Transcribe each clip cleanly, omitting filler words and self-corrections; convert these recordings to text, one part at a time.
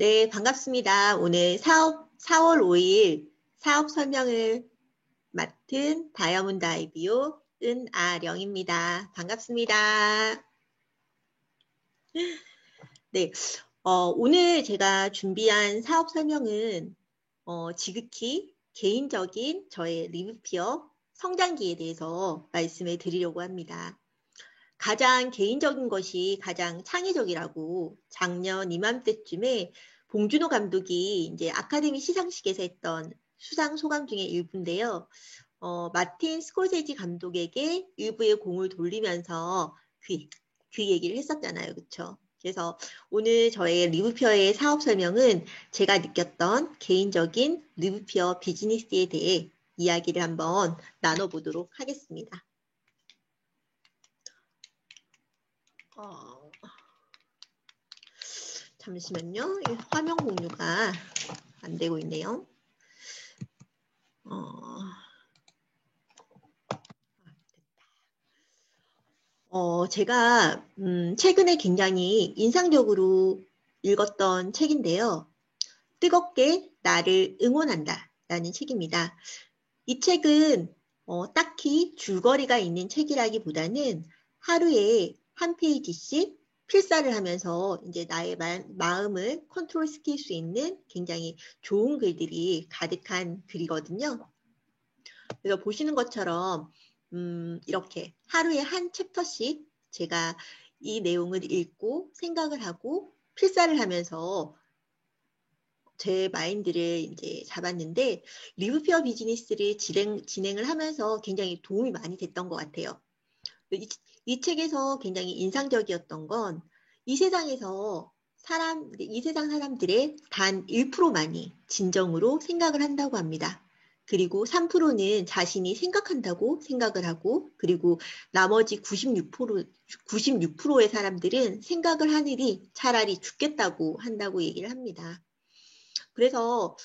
네, 반갑습니다. 오늘 4월 5일 사업 설명을 맡은 다이아몬드 IBO 은아령입니다. 반갑습니다. 네, 오늘 제가 준비한 사업 설명은 지극히 개인적인 저의 리브피어 성장기에 대해서 말씀을 드리려고 합니다. 가장 개인적인 것이 가장 창의적이라고 작년 이맘때쯤에 봉준호 감독이 이제 아카데미 시상식에서 했던 수상 소감 중에 일부인데요. 마틴 스콜세지 감독에게 일부의 공을 돌리면서 그 얘기를 했었잖아요. 그렇죠? 그래서 오늘 저의 리브피어의 사업 설명은 제가 느꼈던 개인적인 리브피어 비즈니스에 대해 이야기를 한번 나눠보도록 하겠습니다. 잠시만요. 화면 공유가 안 되고 있네요. 제가 최근에 굉장히 인상적으로 읽었던 책인데요. 뜨겁게 나를 응원한다 라는 책입니다. 이 책은 딱히 줄거리가 있는 책이라기보다는 하루에 한 페이지씩 필사를 하면서 이제 나의 마음을 컨트롤 시킬 수 있는 굉장히 좋은 글들이 가득한 글이거든요. 그래서 보시는 것처럼 이렇게 하루에 한 챕터씩 제가 이 내용을 읽고 생각을 하고 필사를 하면서 제 마인드를 이제 잡았는데 리브피어 비즈니스를 진행을 하면서 굉장히 도움이 많이 됐던 것 같아요. 이 책에서 굉장히 인상적이었던 건 이 세상에서 이 세상 사람들의 단 1%만이 진정으로 생각을 한다고 합니다. 그리고 3%는 자신이 생각한다고 생각을 하고, 그리고 나머지 96%의 사람들은 생각을 하느니 차라리 죽겠다고 한다고 얘기를 합니다. 그래서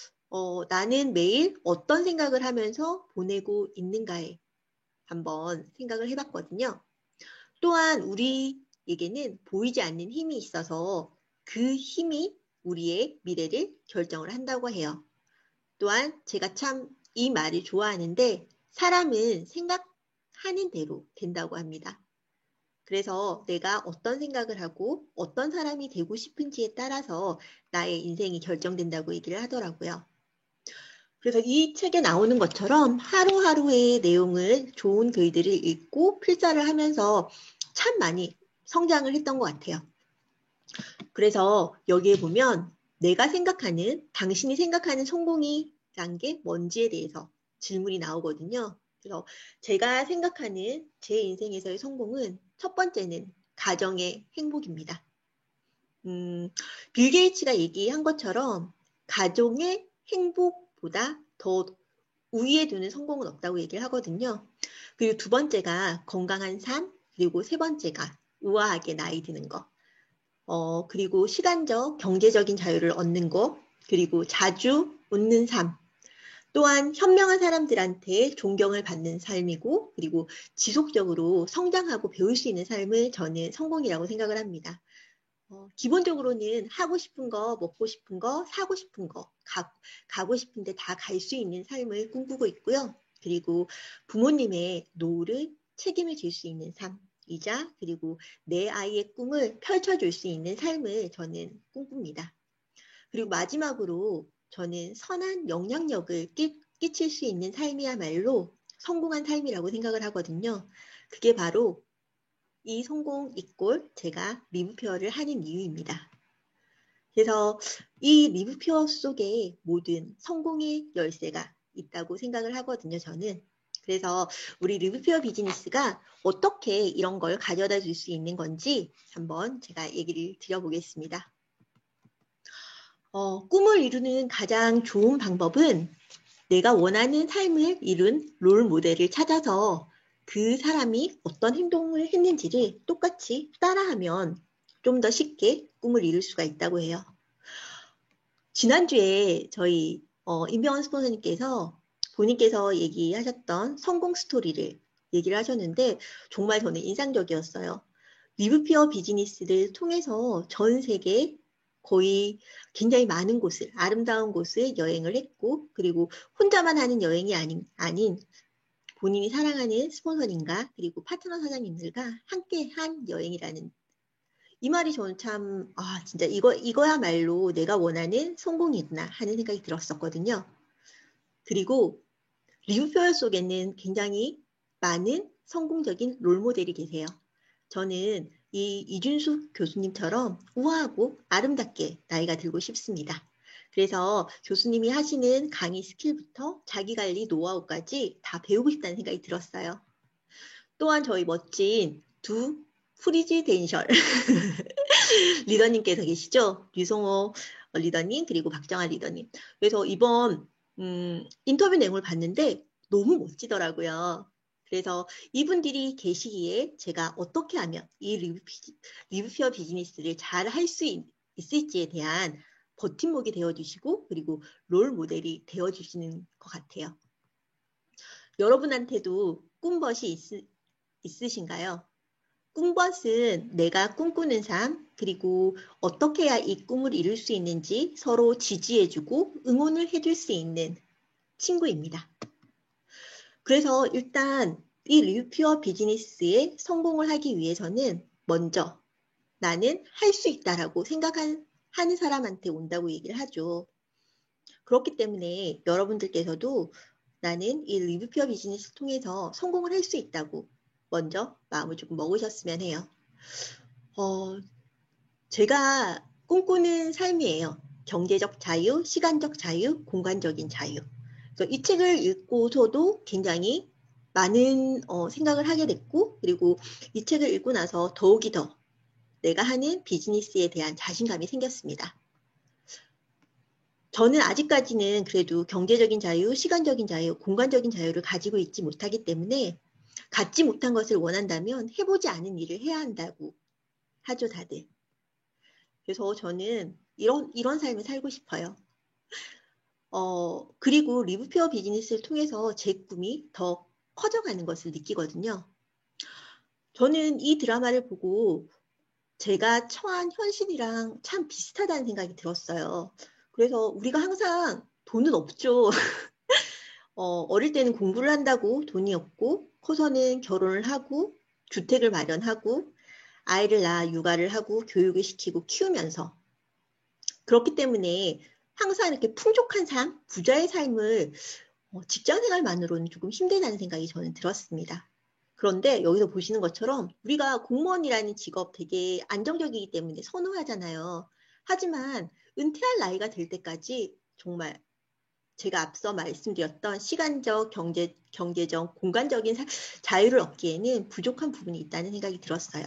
나는 매일 어떤 생각을 하면서 보내고 있는가에 한번 생각을 해봤거든요. 또한 우리에게는 보이지 않는 힘이 있어서 그 힘이 우리의 미래를 결정을 한다고 해요. 또한 제가 참 이 말을 좋아하는데 사람은 생각하는 대로 된다고 합니다. 그래서 내가 어떤 생각을 하고 어떤 사람이 되고 싶은지에 따라서 나의 인생이 결정된다고 얘기를 하더라고요. 그래서 이 책에 나오는 것처럼 하루하루의 내용을 좋은 글들을 읽고 필사를 하면서 참 많이 성장을 했던 것 같아요. 그래서 여기에 보면 내가 생각하는, 당신이 생각하는 성공이란 게 뭔지에 대해서 질문이 나오거든요. 그래서 제가 생각하는 제 인생에서의 성공은 첫 번째는 가정의 행복입니다. 빌 게이츠가 얘기한 것처럼 가정의 행복보다 더 우위에 두는 성공은 없다고 얘기를 하거든요. 그리고 두 번째가 건강한 삶, 그리고 세 번째가 우아하게 나이 드는 거. 그리고 시간적, 경제적인 자유를 얻는 거, 그리고 자주 웃는 삶. 또한 현명한 사람들한테 존경을 받는 삶이고, 그리고 지속적으로 성장하고 배울 수 있는 삶을 저는 성공이라고 생각을 합니다. 기본적으로는 하고 싶은 거, 먹고 싶은 거, 사고 싶은 거, 가고 싶은데 다 갈 수 있는 삶을 꿈꾸고 있고요. 그리고 부모님의 노후를 책임을 질 수 있는 삶이자 그리고 내 아이의 꿈을 펼쳐줄 수 있는 삶을 저는 꿈꿉니다. 그리고 마지막으로 저는 선한 영향력을 끼칠 수 있는 삶이야말로 성공한 삶이라고 생각을 하거든요. 그게 바로 이 성공 이꼴 제가 리브페어를 하는 이유입니다. 그래서 이 리브페어 속에 모든 성공의 열쇠가 있다고 생각을 하거든요, 저는. 그래서 우리 리브페어 비즈니스가 어떻게 이런 걸 가져다 줄 수 있는 건지 한번 제가 얘기를 드려보겠습니다. 꿈을 이루는 가장 좋은 방법은 내가 원하는 삶을 이룬 롤 모델을 찾아서 그 사람이 어떤 행동을 했는지를 똑같이 따라하면 좀 더 쉽게 꿈을 이룰 수가 있다고 해요. 지난주에 저희 임병환 스폰서님께서 본인께서 얘기하셨던 성공 스토리를 얘기를 하셨는데 정말 저는 인상적이었어요. 리브피어 비즈니스를 통해서 전 세계 거의 굉장히 많은 곳을, 아름다운 곳을 여행을 했고, 그리고 혼자만 하는 여행이 아닌 본인이 사랑하는 스폰서님과 그리고 파트너 사장님들과 함께 한 여행이라는 이 말이 저는 참, 진짜 이거야말로 내가 원하는 성공이구나 하는 생각이 들었었거든요. 그리고 리뷰표현 속에는 굉장히 많은 성공적인 롤모델이 계세요. 저는 이 이준수 교수님처럼 우아하고 아름답게 나이가 들고 싶습니다. 그래서 교수님이 하시는 강의 스킬부터 자기관리 노하우까지 다 배우고 싶다는 생각이 들었어요. 또한 저희 멋진 두 프리지덴셜 리더님께서 계시죠? 류성호 리더님 그리고 박정아 리더님. 그래서 이번 인터뷰 내용을 봤는데 너무 멋지더라고요. 그래서 이분들이 계시기에 제가 어떻게 하면 이 리뷰피어 비즈니스를 잘 할 수 있을지에 대한 버팀목이 되어주시고 그리고 롤 모델이 되어주시는 것 같아요. 여러분한테도 꿈벗이 있으신가요? 꿈벗은 내가 꿈꾸는 삶, 그리고 어떻게 해야 이 꿈을 이룰 수 있는지 서로 지지해주고 응원을 해줄 수 있는 친구입니다. 그래서 일단 이 리뷰피어 비즈니스에 성공을 하기 위해서는 먼저 나는 할 수 있다라고 생각하는 사람한테 온다고 얘기를 하죠. 그렇기 때문에 여러분들께서도 나는 이 리뷰피어 비즈니스 통해서 성공을 할 수 있다고 먼저 마음을 조금 먹으셨으면 해요. 제가 꿈꾸는 삶이에요. 경제적 자유, 시간적 자유, 공간적인 자유. 그래서 이 책을 읽고서도 굉장히 많은 생각을 하게 됐고, 그리고 이 책을 읽고 나서 더욱이 더 내가 하는 비즈니스에 대한 자신감이 생겼습니다. 저는 아직까지는 그래도 경제적인 자유, 시간적인 자유, 공간적인 자유를 가지고 있지 못하기 때문에 갖지 못한 것을 원한다면 해보지 않은 일을 해야 한다고 하죠, 다들. 그래서 저는 이런 삶을 살고 싶어요. 그리고 리뷰페어 비즈니스를 통해서 제 꿈이 더 커져가는 것을 느끼거든요. 저는 이 드라마를 보고 제가 처한 현실이랑 참 비슷하다는 생각이 들었어요. 그래서 우리가 항상 돈은 없죠. 어릴 때는 공부를 한다고 돈이 없고, 커서는 결혼을 하고, 주택을 마련하고, 아이를 낳아 육아를 하고, 교육을 시키고, 키우면서. 그렇기 때문에 항상 이렇게 풍족한 삶, 부자의 삶을 직장 생활만으로는 조금 힘들다는 생각이 저는 들었습니다. 그런데 여기서 보시는 것처럼 우리가 공무원이라는 직업 되게 안정적이기 때문에 선호하잖아요. 하지만 은퇴할 나이가 될 때까지 정말 제가 앞서 말씀드렸던 시간적, 경제적, 공간적인 자유를 얻기에는 부족한 부분이 있다는 생각이 들었어요.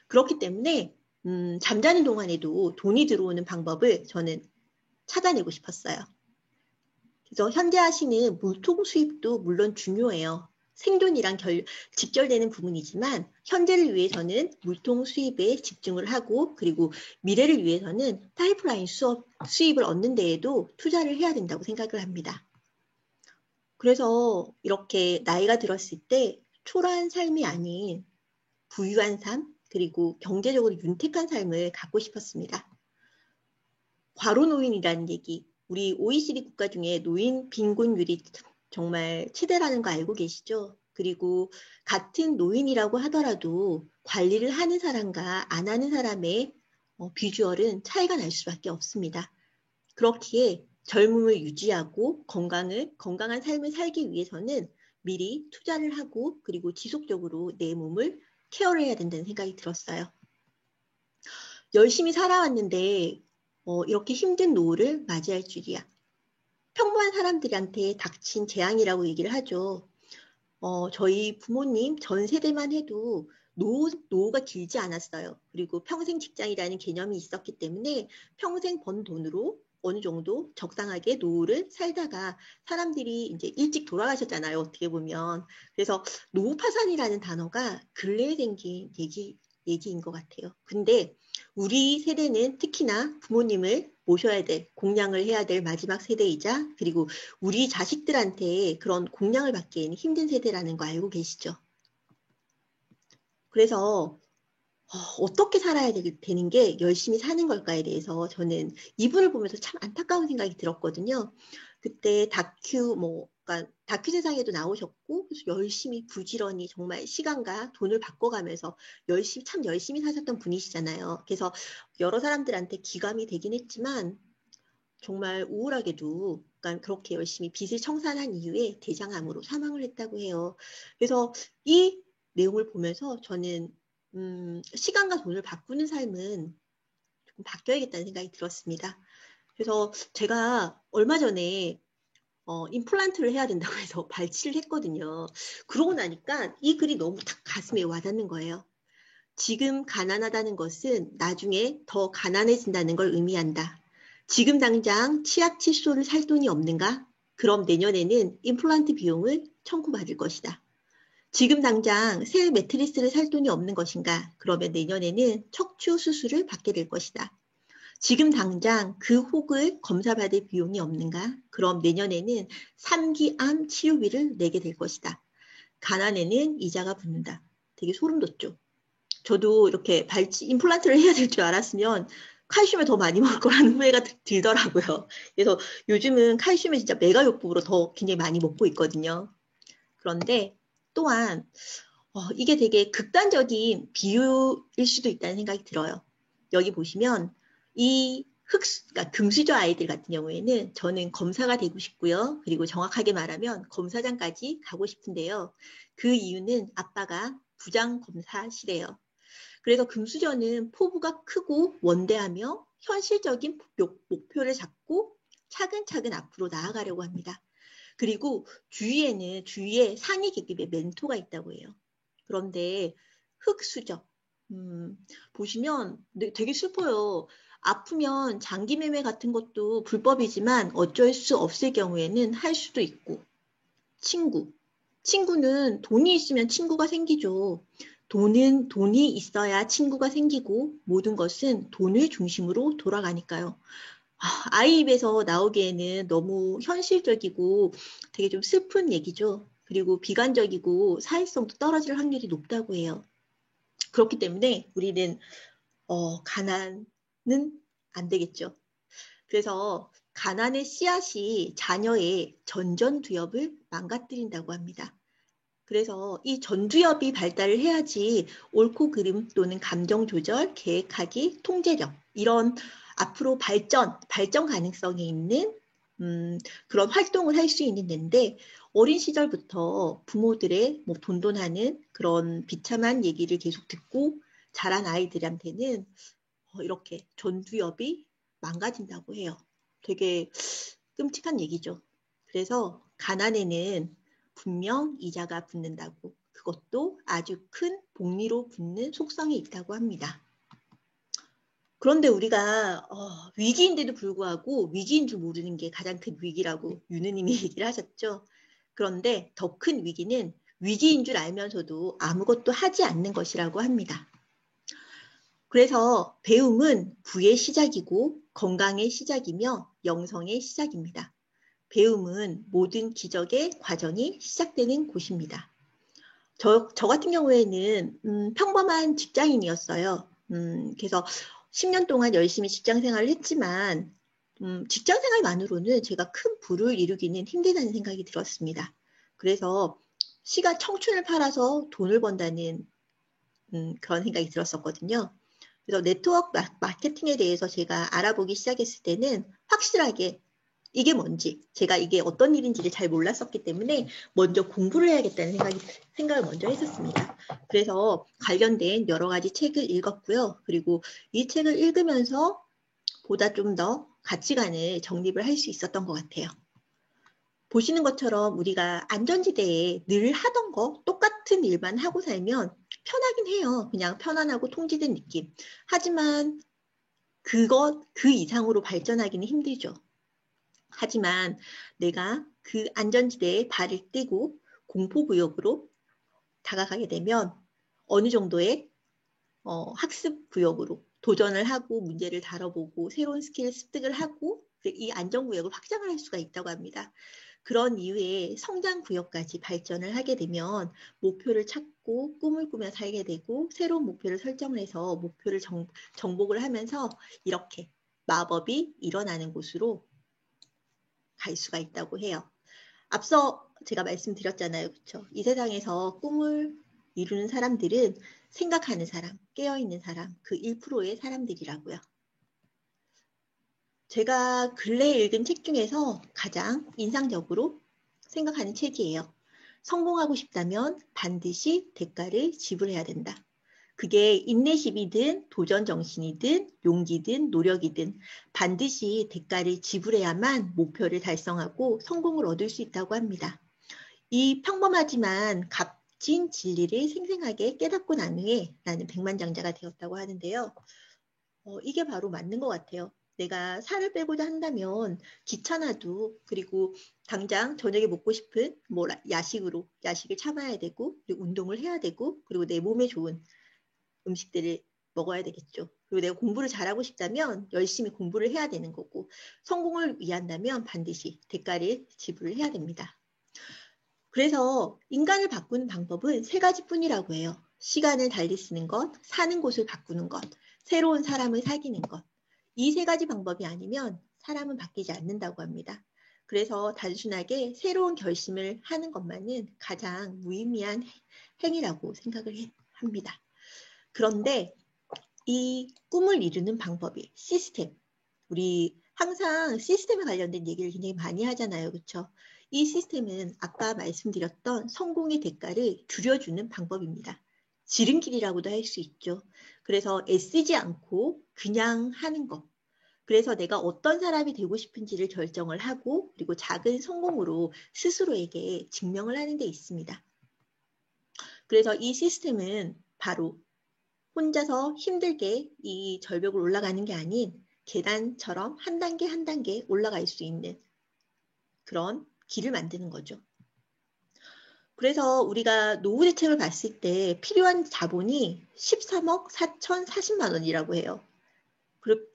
그렇기 때문에 잠자는 동안에도 돈이 들어오는 방법을 저는 찾아내고 싶었어요. 그래서 현재 하시는 물통 수입도 물론 중요해요. 생존이랑 직결되는 부분이지만 현재를 위해서는 물통 수입에 집중을 하고 그리고 미래를 위해서는 파이프라인 수입을 얻는 데에도 투자를 해야 된다고 생각을 합니다. 그래서 이렇게 나이가 들었을 때 초라한 삶이 아닌 부유한 삶 그리고 경제적으로 윤택한 삶을 갖고 싶었습니다. 과로노인이라는 얘기, 우리 OECD 국가 중에 노인 빈곤율이 정말 최대라는 거 알고 계시죠? 그리고 같은 노인이라고 하더라도 관리를 하는 사람과 안 하는 사람의 비주얼은 차이가 날 수밖에 없습니다. 그렇기에 젊음을 유지하고 건강한 삶을 살기 위해서는 미리 투자를 하고 그리고 지속적으로 내 몸을 케어를 해야 된다는 생각이 들었어요. 열심히 살아왔는데 이렇게 힘든 노후를 맞이할 줄이야. 평범한 사람들한테 닥친 재앙이라고 얘기를 하죠. 저희 부모님 전 세대만 해도 노후가 길지 않았어요. 그리고 평생 직장이라는 개념이 있었기 때문에 평생 번 돈으로 어느 정도 적당하게 노후를 살다가 사람들이 이제 일찍 돌아가셨잖아요. 어떻게 보면. 그래서 노후 파산이라는 단어가 근래에 생긴 얘기인 것 같아요. 근데 우리 세대는 특히나 부모님을 모셔야 될, 공양을 해야 될 마지막 세대이자 그리고 우리 자식들한테 그런 공양을 받기에는 힘든 세대라는 거 알고 계시죠? 그래서 어떻게 살아야 되는 게 열심히 사는 걸까에 대해서 저는 이분을 보면서 참 안타까운 생각이 들었거든요. 그때 그러니까 다큐 세상에도 나오셨고, 그래서 열심히 부지런히 정말 시간과 돈을 바꿔가면서 참 열심히 사셨던 분이시잖아요. 그래서 여러 사람들한테 기감이 되긴 했지만, 정말 우울하게도 그러니까 그렇게 열심히 빚을 청산한 이후에 대장암으로 사망을 했다고 해요. 그래서 이 내용을 보면서 저는 시간과 돈을 바꾸는 삶은 조금 바뀌어야겠다는 생각이 들었습니다. 그래서 제가 얼마 전에 임플란트를 해야 된다고 해서 발치를 했거든요. 그러고 나니까 이 글이 너무 딱 가슴에 와닿는 거예요. 지금 가난하다는 것은 나중에 더 가난해진다는 걸 의미한다. 지금 당장 치약 칫솔을 살 돈이 없는가? 그럼 내년에는 임플란트 비용을 청구받을 것이다. 지금 당장 새 매트리스를 살 돈이 없는 것인가? 그러면 내년에는 척추 수술을 받게 될 것이다. 지금 당장 그 혹을 검사받을 비용이 없는가? 그럼 내년에는 3기암 치료비를 내게 될 것이다. 가난에는 이자가 붙는다. 되게 소름 돋죠? 저도 이렇게 임플란트를 해야 될 줄 알았으면 칼슘을 더 많이 먹을 거라는 후회가 들더라고요. 그래서 요즘은 칼슘을 진짜 메가요법으로 더 굉장히 많이 먹고 있거든요. 그런데 또한 이게 되게 극단적인 비유일 수도 있다는 생각이 들어요. 여기 보시면 그러니까 금수저 아이들 같은 경우에는 저는 검사가 되고 싶고요. 그리고 정확하게 말하면 검사장까지 가고 싶은데요. 그 이유는 아빠가 부장검사시래요. 그래서 금수저는 포부가 크고 원대하며 현실적인 목표를 잡고 차근차근 앞으로 나아가려고 합니다. 그리고 주위에 상위 계급의 멘토가 있다고 해요. 그런데 흑수저 보시면 되게 슬퍼요. 아프면 장기 매매 같은 것도 불법이지만 어쩔 수 없을 경우에는 할 수도 있고 친구는 돈이 있으면 친구가 생기죠. 돈이 있어야 친구가 생기고 모든 것은 돈을 중심으로 돌아가니까요. 아이 입에서 나오기에는 너무 현실적이고 되게 좀 슬픈 얘기죠. 그리고 비관적이고 사회성도 떨어질 확률이 높다고 해요. 그렇기 때문에 우리는 가난은 안 되겠죠. 그래서 가난의 씨앗이 자녀의 전전두엽을 망가뜨린다고 합니다. 그래서 이 전두엽이 발달을 해야지 옳고 그름 또는 감정 조절, 계획하기, 통제력 이런 앞으로 발전 가능성이 있는 그런 활동을 할 수 있는 데인데 어린 시절부터 부모들의 뭐 돈돈하는 그런 비참한 얘기를 계속 듣고 자란 아이들한테는 이렇게 전두엽이 망가진다고 해요. 되게 끔찍한 얘기죠. 그래서 가난에는 분명 이자가 붙는다고 그것도 아주 큰 복리로 붙는 속성이 있다고 합니다. 그런데 우리가 위기인데도 불구하고 위기인 줄 모르는 게 가장 큰 위기라고 유느님이 얘기를 하셨죠. 그런데 더 큰 위기는 위기인 줄 알면서도 아무것도 하지 않는 것이라고 합니다. 그래서 배움은 부의 시작이고 건강의 시작이며 영성의 시작입니다. 배움은 모든 기적의 과정이 시작되는 곳입니다. 저 같은 경우에는 평범한 직장인이었어요. 그래서 10년 동안 열심히 직장 생활을 했지만 직장 생활만으로는 제가 큰 부를 이루기는 힘들다는 생각이 들었습니다. 그래서 청춘을 팔아서 돈을 번다는 그런 생각이 들었었거든요. 그래서 네트워크 마케팅에 대해서 제가 알아보기 시작했을 때는 확실하게 이게 뭔지, 제가 이게 어떤 일인지를 잘 몰랐었기 때문에 먼저 공부를 해야겠다는 생각을 먼저 했었습니다. 그래서 관련된 여러 가지 책을 읽었고요. 그리고 이 책을 읽으면서 보다 좀 더 가치관을 정립을 할 수 있었던 것 같아요. 보시는 것처럼 우리가 안전지대에 늘 하던 거, 똑같은 일만 하고 살면 편하긴 해요. 그냥 편안하고 통제된 느낌. 하지만 그 이상으로 발전하기는 힘들죠. 하지만 내가 그 안전지대에 발을 떼고 공포구역으로 다가가게 되면 어느 정도의 학습구역으로 도전을 하고 문제를 다뤄보고 새로운 스킬을 습득을 하고 이 안전구역을 확장을 할 수가 있다고 합니다. 그런 이후에 성장 구역까지 발전을 하게 되면 목표를 찾고 꿈을 꾸며 살게 되고 새로운 목표를 설정을 해서 목표를 정복을 하면서 이렇게 마법이 일어나는 곳으로 갈 수가 있다고 해요. 앞서 제가 말씀드렸잖아요. 그렇죠? 이 세상에서 꿈을 이루는 사람들은 생각하는 사람, 깨어있는 사람, 그 1%의 사람들이라고요. 제가 근래에 읽은 책 중에서 가장 인상적으로 생각하는 책이에요. 성공하고 싶다면 반드시 대가를 지불해야 된다. 그게 인내심이든 도전 정신이든 용기든 노력이든 반드시 대가를 지불해야만 목표를 달성하고 성공을 얻을 수 있다고 합니다. 이 평범하지만 값진 진리를 생생하게 깨닫고 난 후에 나는 백만장자가 되었다고 하는데요. 이게 바로 맞는 것 같아요. 내가 살을 빼고자 한다면 귀찮아도 그리고 당장 저녁에 먹고 싶은 뭐 야식을 참아야 되고 그리고 운동을 해야 되고 그리고 내 몸에 좋은 음식들을 먹어야 되겠죠. 그리고 내가 공부를 잘하고 싶다면 열심히 공부를 해야 되는 거고 성공을 위한다면 반드시 대가를 지불을 해야 됩니다. 그래서 인간을 바꾸는 방법은 3가지뿐이라고 해요. 시간을 달리 쓰는 것, 사는 곳을 바꾸는 것, 새로운 사람을 사귀는 것. 이 3가지 방법이 아니면 사람은 바뀌지 않는다고 합니다. 그래서 단순하게 새로운 결심을 하는 것만은 가장 무의미한 행위라고 생각을 합니다. 그런데 이 꿈을 이루는 방법이 시스템. 우리 항상 시스템에 관련된 얘기를 굉장히 많이 하잖아요. 그렇죠? 이 시스템은 아까 말씀드렸던 성공의 대가를 줄여주는 방법입니다. 지름길이라고도 할 수 있죠. 그래서 애쓰지 않고 그냥 하는 것. 그래서 내가 어떤 사람이 되고 싶은지를 결정을 하고 그리고 작은 성공으로 스스로에게 증명을 하는 데 있습니다. 그래서 이 시스템은 바로 혼자서 힘들게 이 절벽을 올라가는 게 아닌 계단처럼 한 단계 한 단계 올라갈 수 있는 그런 길을 만드는 거죠. 그래서 우리가 노후 대책을 봤을 때 필요한 자본이 13억 4,040만 원이라고 해요.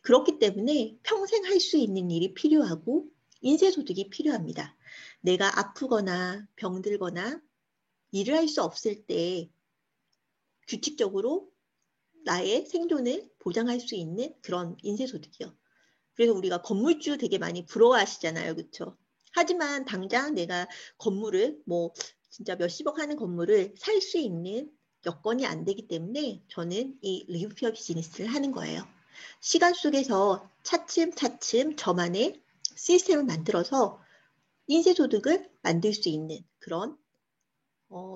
그렇기 때문에 평생 할 수 있는 일이 필요하고 인쇄소득이 필요합니다. 내가 아프거나 병들거나 일을 할 수 없을 때 규칙적으로 나의 생존을 보장할 수 있는 그런 인쇄소득이요. 그래서 우리가 건물주 되게 많이 부러워하시잖아요. 그렇죠? 하지만 당장 내가 건물을 뭐 진짜 몇십억 하는 건물을 살 수 있는 여건이 안 되기 때문에 저는 이 리뷰피어 비즈니스를 하는 거예요. 시간 속에서 차츰차츰 저만의 시스템을 만들어서 인쇄소득을 만들 수 있는 그런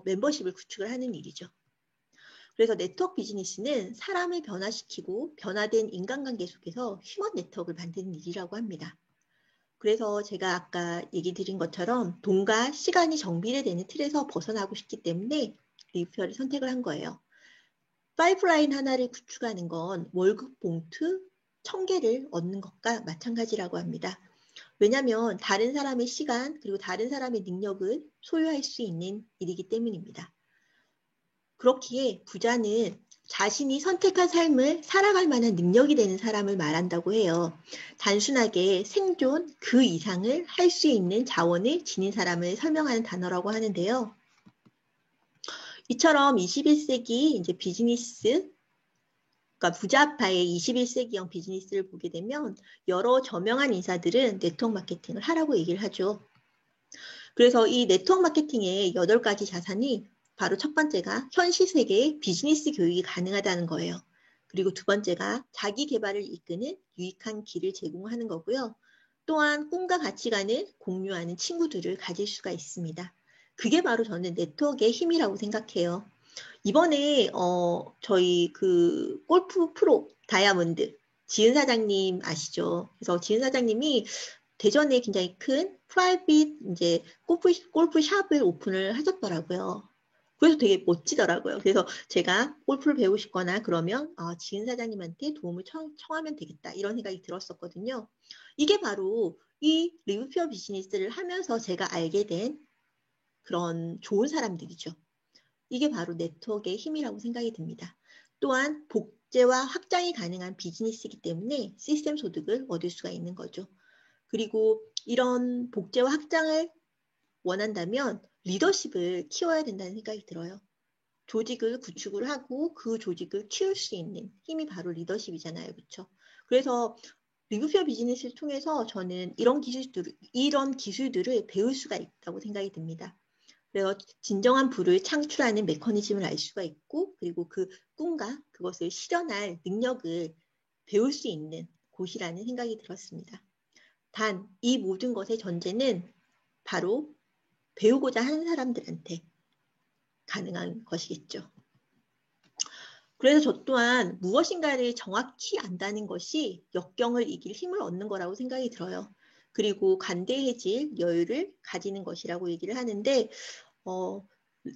멤버십을 구축을 하는 일이죠. 그래서 네트워크 비즈니스는 사람을 변화시키고 변화된 인간관계 속에서 휴먼 네트워크를 만드는 일이라고 합니다. 그래서 제가 아까 얘기 드린 것처럼 돈과 시간이 정비례되는 틀에서 벗어나고 싶기 때문에 리뷰어를 선택을 한 거예요. 파이프라인 하나를 구축하는 건 월급 봉투 1000개를 얻는 것과 마찬가지라고 합니다. 왜냐하면 다른 사람의 시간 그리고 다른 사람의 능력을 소유할 수 있는 일이기 때문입니다. 그렇기에 부자는 자신이 선택한 삶을 살아갈 만한 능력이 되는 사람을 말한다고 해요. 단순하게 생존 그 이상을 할 수 있는 자원을 지닌 사람을 설명하는 단어라고 하는데요. 이처럼 21세기 이제 비즈니스, 그러니까 부자파의 21세기형 비즈니스를 보게 되면 여러 저명한 인사들은 네트워크 마케팅을 하라고 얘기를 하죠. 그래서 이 네트워크 마케팅의 8가지 자산이 바로 첫 번째가 현 시세계의 비즈니스 교육이 가능하다는 거예요. 그리고 두 번째가 자기 개발을 이끄는 유익한 길을 제공하는 거고요. 또한 꿈과 가치관을 공유하는 친구들을 가질 수가 있습니다. 그게 바로 저는 네트워크의 힘이라고 생각해요. 이번에 저희 그 골프 프로 다이아몬드 지은 사장님 아시죠? 그래서 지은 사장님이 대전에 굉장히 큰 프라이빗 이제 골프 샵을 오픈을 하셨더라고요. 그래서 되게 멋지더라고요. 그래서 제가 골프를 배우고 싶거나 그러면 지은 사장님한테 도움을 청하면 되겠다 이런 생각이 들었었거든요. 이게 바로 이 리뷰피어 비즈니스를 하면서 제가 알게 된 그런 좋은 사람들이죠. 이게 바로 네트워크의 힘이라고 생각이 듭니다. 또한 복제와 확장이 가능한 비즈니스이기 때문에 시스템 소득을 얻을 수가 있는 거죠. 그리고 이런 복제와 확장을 원한다면 리더십을 키워야 된다는 생각이 들어요. 조직을 구축을 하고 그 조직을 키울 수 있는 힘이 바로 리더십이잖아요. 그렇죠? 그래서 리뷰페어 비즈니스를 통해서 저는 이런 기술들을 배울 수가 있다고 생각이 듭니다. 그래서 진정한 부를 창출하는 메커니즘을 알 수가 있고, 그리고 그 꿈과 그것을 실현할 능력을 배울 수 있는 곳이라는 생각이 들었습니다. 단, 이 모든 것의 전제는 바로 배우고자 하는 사람들한테 가능한 것이겠죠. 그래서 저 또한 무엇인가를 정확히 안다는 것이 역경을 이길 힘을 얻는 거라고 생각이 들어요. 그리고 관대해질 여유를 가지는 것이라고 얘기를 하는데,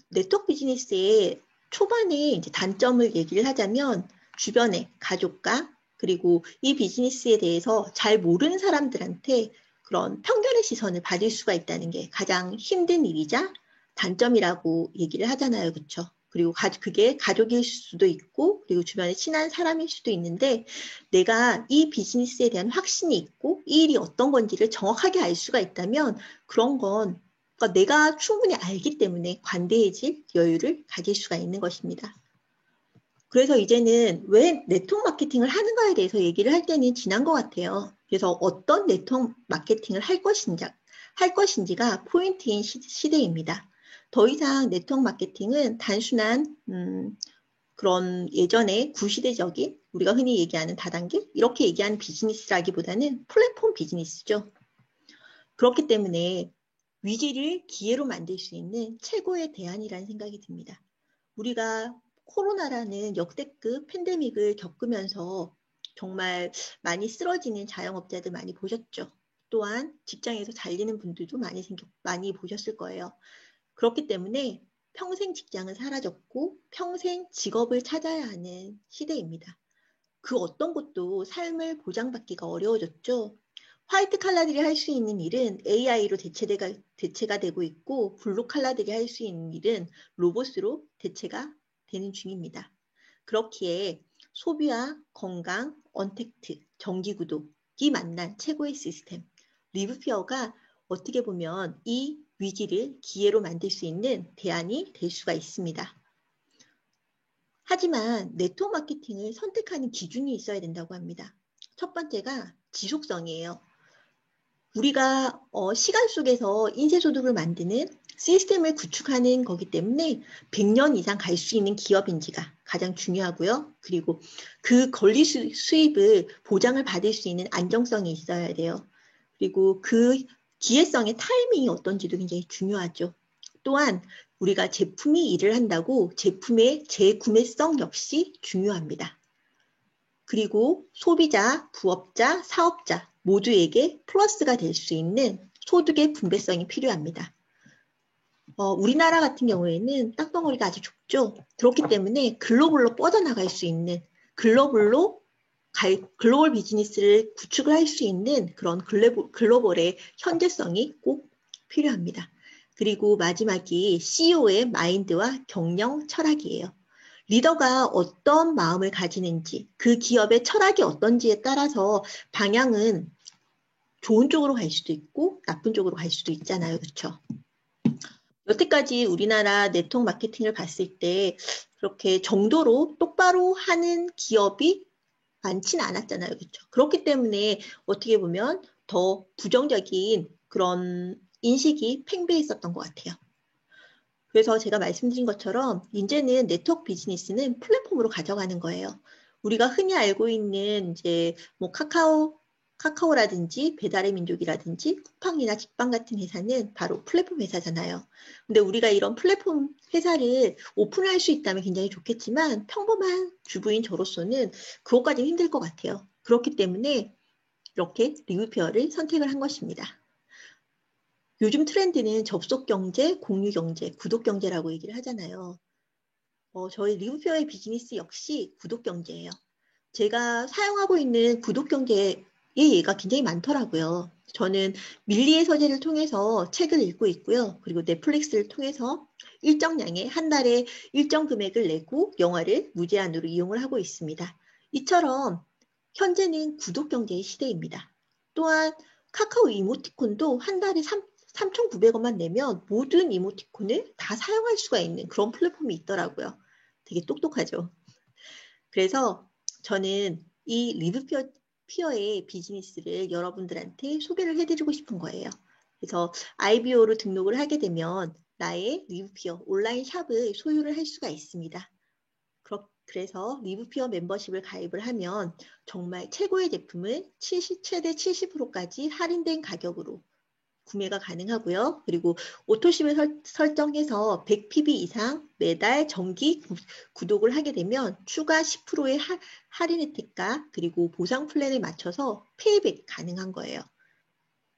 네트워크 비즈니스의 초반에 이제 단점을 얘기를 하자면 주변의 가족과 그리고 이 비즈니스에 대해서 잘 모르는 사람들한테 그런 편견의 시선을 받을 수가 있다는 게 가장 힘든 일이자 단점이라고 얘기를 하잖아요. 그렇죠? 그리고 그게 가족일 수도 있고 그리고 주변에 친한 사람일 수도 있는데 내가 이 비즈니스에 대한 확신이 있고 이 일이 어떤 건지를 정확하게 알 수가 있다면 그런 건 그러니까 내가 충분히 알기 때문에 관대해질 여유를 가질 수가 있는 것입니다. 그래서 이제는 왜 네트워크 마케팅을 하는가에 대해서 얘기를 할 때는 지난 것 같아요. 그래서 어떤 네트워크 마케팅을 할 것인지가 포인트인 시대입니다. 더 이상 네트워크 마케팅은 단순한 그런 예전에 구시대적인 우리가 흔히 얘기하는 다단계 이렇게 얘기하는 비즈니스라기보다는 플랫폼 비즈니스죠. 그렇기 때문에 위기를 기회로 만들 수 있는 최고의 대안이라는 생각이 듭니다. 우리가 코로나라는 역대급 팬데믹을 겪으면서 정말 많이 쓰러지는 자영업자들 많이 보셨죠. 또한 직장에서 잘리는 분들도 많이 보셨을 거예요. 그렇기 때문에 평생 직장은 사라졌고 평생 직업을 찾아야 하는 시대입니다. 그 어떤 것도 삶을 보장받기가 어려워졌죠. 화이트 칼라들이 할 수 있는 일은 AI로 대체가 되고 있고 블루 칼라들이 할 수 있는 일은 로봇으로 대체가 되는 중입니다. 그렇기에 소비와 건강, 언택트, 정기구독이 만난 최고의 시스템 리브피어가 어떻게 보면 이 위기를 기회로 만들 수 있는 대안이 될 수가 있습니다. 하지만 네트워크 마케팅을 선택하는 기준이 있어야 된다고 합니다. 첫 번째가 지속성이에요. 우리가 시간 속에서 인쇄소득을 만드는 시스템을 구축하는 거기 때문에 100년 이상 갈 수 있는 기업인지가 가장 중요하고요. 그리고 그 권리 수입을 보장을 받을 수 있는 안정성이 있어야 돼요. 그리고 그 기회성의 타이밍이 어떤지도 굉장히 중요하죠. 또한 우리가 제품이 일을 한다고 제품의 재구매성 역시 중요합니다. 그리고 소비자, 부업자, 사업자 모두에게 플러스가 될 수 있는 소득의 분배성이 필요합니다. 우리나라 같은 경우에는 땅덩어리가 아주 좁죠. 그렇기 때문에 글로벌로 뻗어나갈 수 있는 글로벌 비즈니스를 구축을 할 수 있는 그런 글로벌의 현재성이 꼭 필요합니다. 그리고 마지막이 CEO의 마인드와 경영 철학이에요. 리더가 어떤 마음을 가지는지, 그 기업의 철학이 어떤지에 따라서 방향은 좋은 쪽으로 갈 수도 있고 나쁜 쪽으로 갈 수도 있잖아요. 그렇죠? 여태까지 우리나라 네트워크 마케팅을 봤을 때 그렇게 정도로 똑바로 하는 기업이 많지는 않았잖아요. 그렇죠? 그렇기 때문에 어떻게 보면 더 부정적인 그런 인식이 팽배했었던 것 같아요. 그래서 제가 말씀드린 것처럼 이제는 네트워크 비즈니스는 플랫폼으로 가져가는 거예요. 우리가 흔히 알고 있는 이제 뭐 카카오라든지 배달의 민족이라든지 쿠팡이나 직방 같은 회사는 바로 플랫폼 회사잖아요. 근데 우리가 이런 플랫폼 회사를 오픈할 수 있다면 굉장히 좋겠지만 평범한 주부인 저로서는 그것까지는 힘들 것 같아요. 그렇기 때문에 이렇게 리뷰페어를 선택을 한 것입니다. 요즘 트렌드는 접속 경제, 공유 경제, 구독 경제라고 얘기를 하잖아요. 저희 리뷰페어의 비즈니스 역시 구독 경제예요. 제가 사용하고 있는 구독 경제의 예가 굉장히 많더라고요. 저는 밀리의 서재를 통해서 책을 읽고 있고요. 그리고 넷플릭스를 통해서 일정량의 한 달에 일정 금액을 내고 영화를 무제한으로 이용을 하고 있습니다. 이처럼 현재는 구독 경제의 시대입니다. 또한 카카오 이모티콘도 한 달에 3,900원만 내면 모든 이모티콘을 다 사용할 수가 있는 그런 플랫폼이 있더라고요. 되게 똑똑하죠. 그래서 저는 이 리브피어의 비즈니스를 여러분들한테 소개를 해드리고 싶은 거예요. 그래서 IBO로 등록을 하게 되면 나의 리브피어 온라인 샵을 소유를 할 수가 있습니다. 그래서 리브피어 멤버십을 가입을 하면 정말 최고의 제품을 최대 70%까지 할인된 가격으로 구매가 가능하고요. 그리고 오토십을 설정해서 100pb 이상 매달 정기 구독을 하게 되면 추가 10%의 할인 혜택과 그리고 보상 플랜에 맞춰서 페이백 가능한 거예요.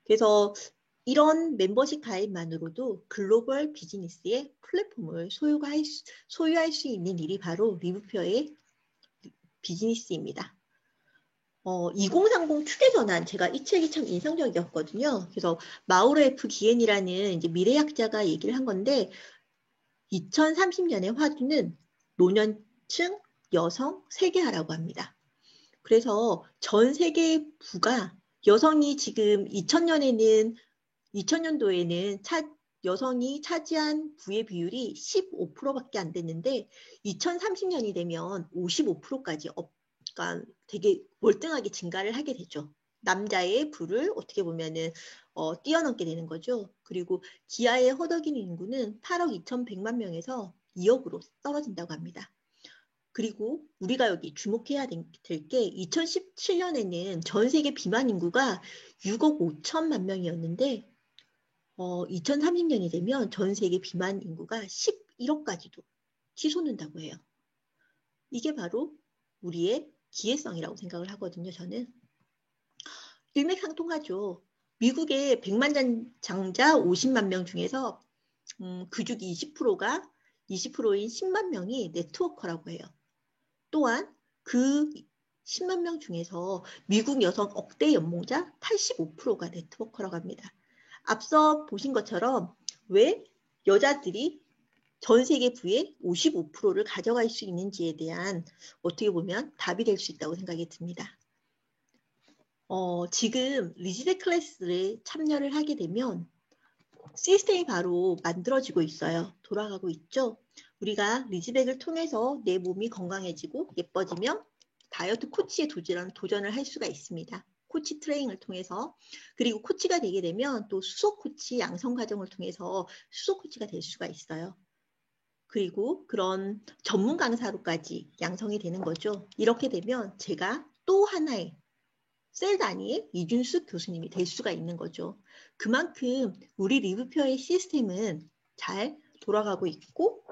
그래서 이런 멤버십 가입만으로도 글로벌 비즈니스의 플랫폼을 소유할 수 있는 일이 바로 리브피어의 비즈니스입니다. 2030 추계전환, 제가 이 책이 참 인상적이었거든요. 그래서 마우로 F 기엔이라는 이제 미래학자가 얘기를 한 건데 2030년의 화두는 노년층 여성 세계화라고 합니다. 그래서 전 세계 부가 여성이 지금 2000년도에는 여성이 차지한 부의 비율이 15%밖에 안 됐는데 2030년이 되면 55%까지 그러니까 되게 월등하게 증가를 하게 되죠. 남자의 부를 어떻게 보면은 뛰어넘게 되는 거죠. 그리고 기아의 허덕이는 인구는 8억 2,100만 명에서 2억으로 떨어진다고 합니다. 그리고 우리가 여기 주목해야 될 게 2017년에는 전 세계 비만 인구가 6억 5천만 명이었는데 2030년이 되면 전 세계 비만 인구가 11억까지도 치솟는다고 해요. 이게 바로 우리의 기회성이라고 생각을 하거든요. 저는 일맥상통하죠. 미국의 100만 장자 50만 명 중에서 그중 20%가 20%인 10만 명이 네트워커라고 해요. 또한 그 10만 명 중에서 미국 여성 억대 연봉자 85%가 네트워커라고 합니다. 앞서 보신 것처럼 왜 여자들이 전 세계 부의 55%를 가져갈 수 있는지에 대한 어떻게 보면 답이 될 수 있다고 생각이 듭니다. 지금 리지백 클래스를 참여를 하게 되면 시스템이 바로 만들어지고 있어요. 돌아가고 있죠. 우리가 리지백을 통해서 내 몸이 건강해지고 예뻐지면 다이어트 코치에 도전을 할 수가 있습니다. 코치 트레이닝을 통해서. 그리고 코치가 되게 되면 또 수석 코치 양성 과정을 통해서 수석 코치가 될 수가 있어요. 그리고 그런 전문 강사로까지 양성이 되는 거죠. 이렇게 되면 제가 또 하나의 셀 단위의 이준숙 교수님이 될 수가 있는 거죠. 그만큼 우리 리브피어의 시스템은 잘 돌아가고 있고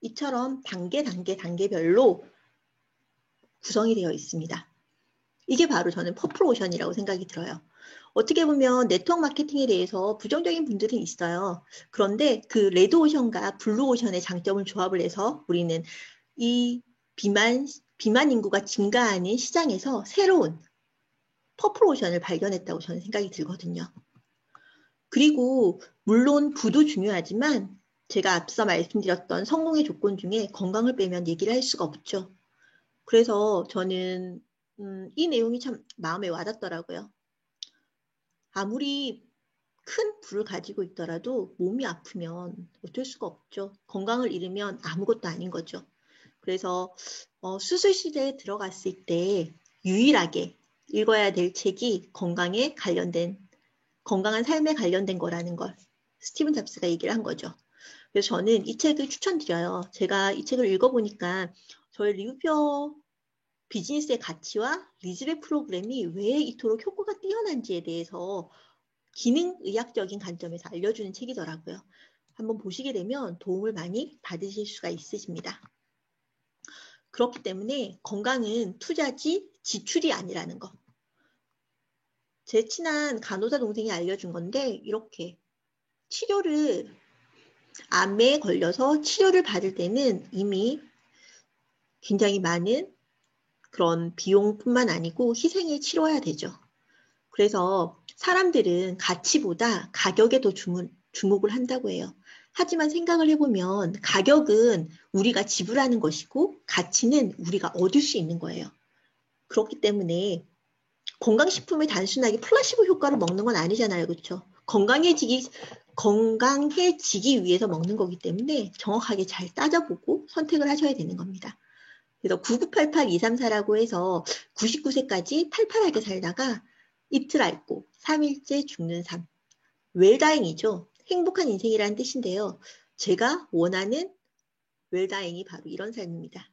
이처럼 단계별로 구성이 되어 있습니다. 이게 바로 저는 퍼플오션이라고 생각이 들어요. 어떻게 보면 네트워크 마케팅에 대해서 부정적인 분들은 있어요. 그런데 그 레드오션과 블루오션의 장점을 조합을 해서 우리는 이 비만 인구가 증가하는 시장에서 새로운 퍼플오션을 발견했다고 저는 생각이 들거든요. 그리고 물론 부도 중요하지만 제가 앞서 말씀드렸던 성공의 조건 중에 건강을 빼면 얘기를 할 수가 없죠. 그래서 저는 이 내용이 참 마음에 와닿더라고요. 아무리 큰 부를 가지고 있더라도 몸이 아프면 어쩔 수가 없죠. 건강을 잃으면 아무것도 아닌 거죠. 그래서 수술실에 들어갔을 때 유일하게 읽어야 될 책이 건강한 삶에 관련된 거라는 걸 스티븐 잡스가 얘기를 한 거죠. 그래서 저는 이 책을 추천드려요. 제가 이 책을 읽어보니까 저희 리브피어 비즈니스의 가치와 리즈백 프로그램이 왜 이토록 효과가 뛰어난지에 대해서 기능의학적인 관점에서 알려주는 책이더라고요. 한번 보시게 되면 도움을 많이 받으실 수가 있으십니다. 그렇기 때문에 건강은 투자지 지출이 아니라는 거. 제 친한 간호사 동생이 알려준 건데 이렇게 암에 걸려서 치료를 받을 때는 이미 굉장히 많은 그런 비용뿐만 아니고 희생을 치러야 되죠. 그래서 사람들은 가치보다 가격에 더 주목을 한다고 해요. 하지만 생각을 해보면 가격은 우리가 지불하는 것이고 가치는 우리가 얻을 수 있는 거예요. 그렇기 때문에 건강식품을 단순하게 플라시보 효과로 먹는 건 아니잖아요. 그렇죠? 건강해지기 위해서 먹는 거기 때문에 정확하게 잘 따져보고 선택을 하셔야 되는 겁니다. 그래서 9988234라고 해서 99세까지 팔팔하게 살다가 이틀 앓고 3일째 죽는 삶. 웰다잉이죠. 행복한 인생이라는 뜻인데요. 제가 원하는 웰다잉이 바로 이런 삶입니다.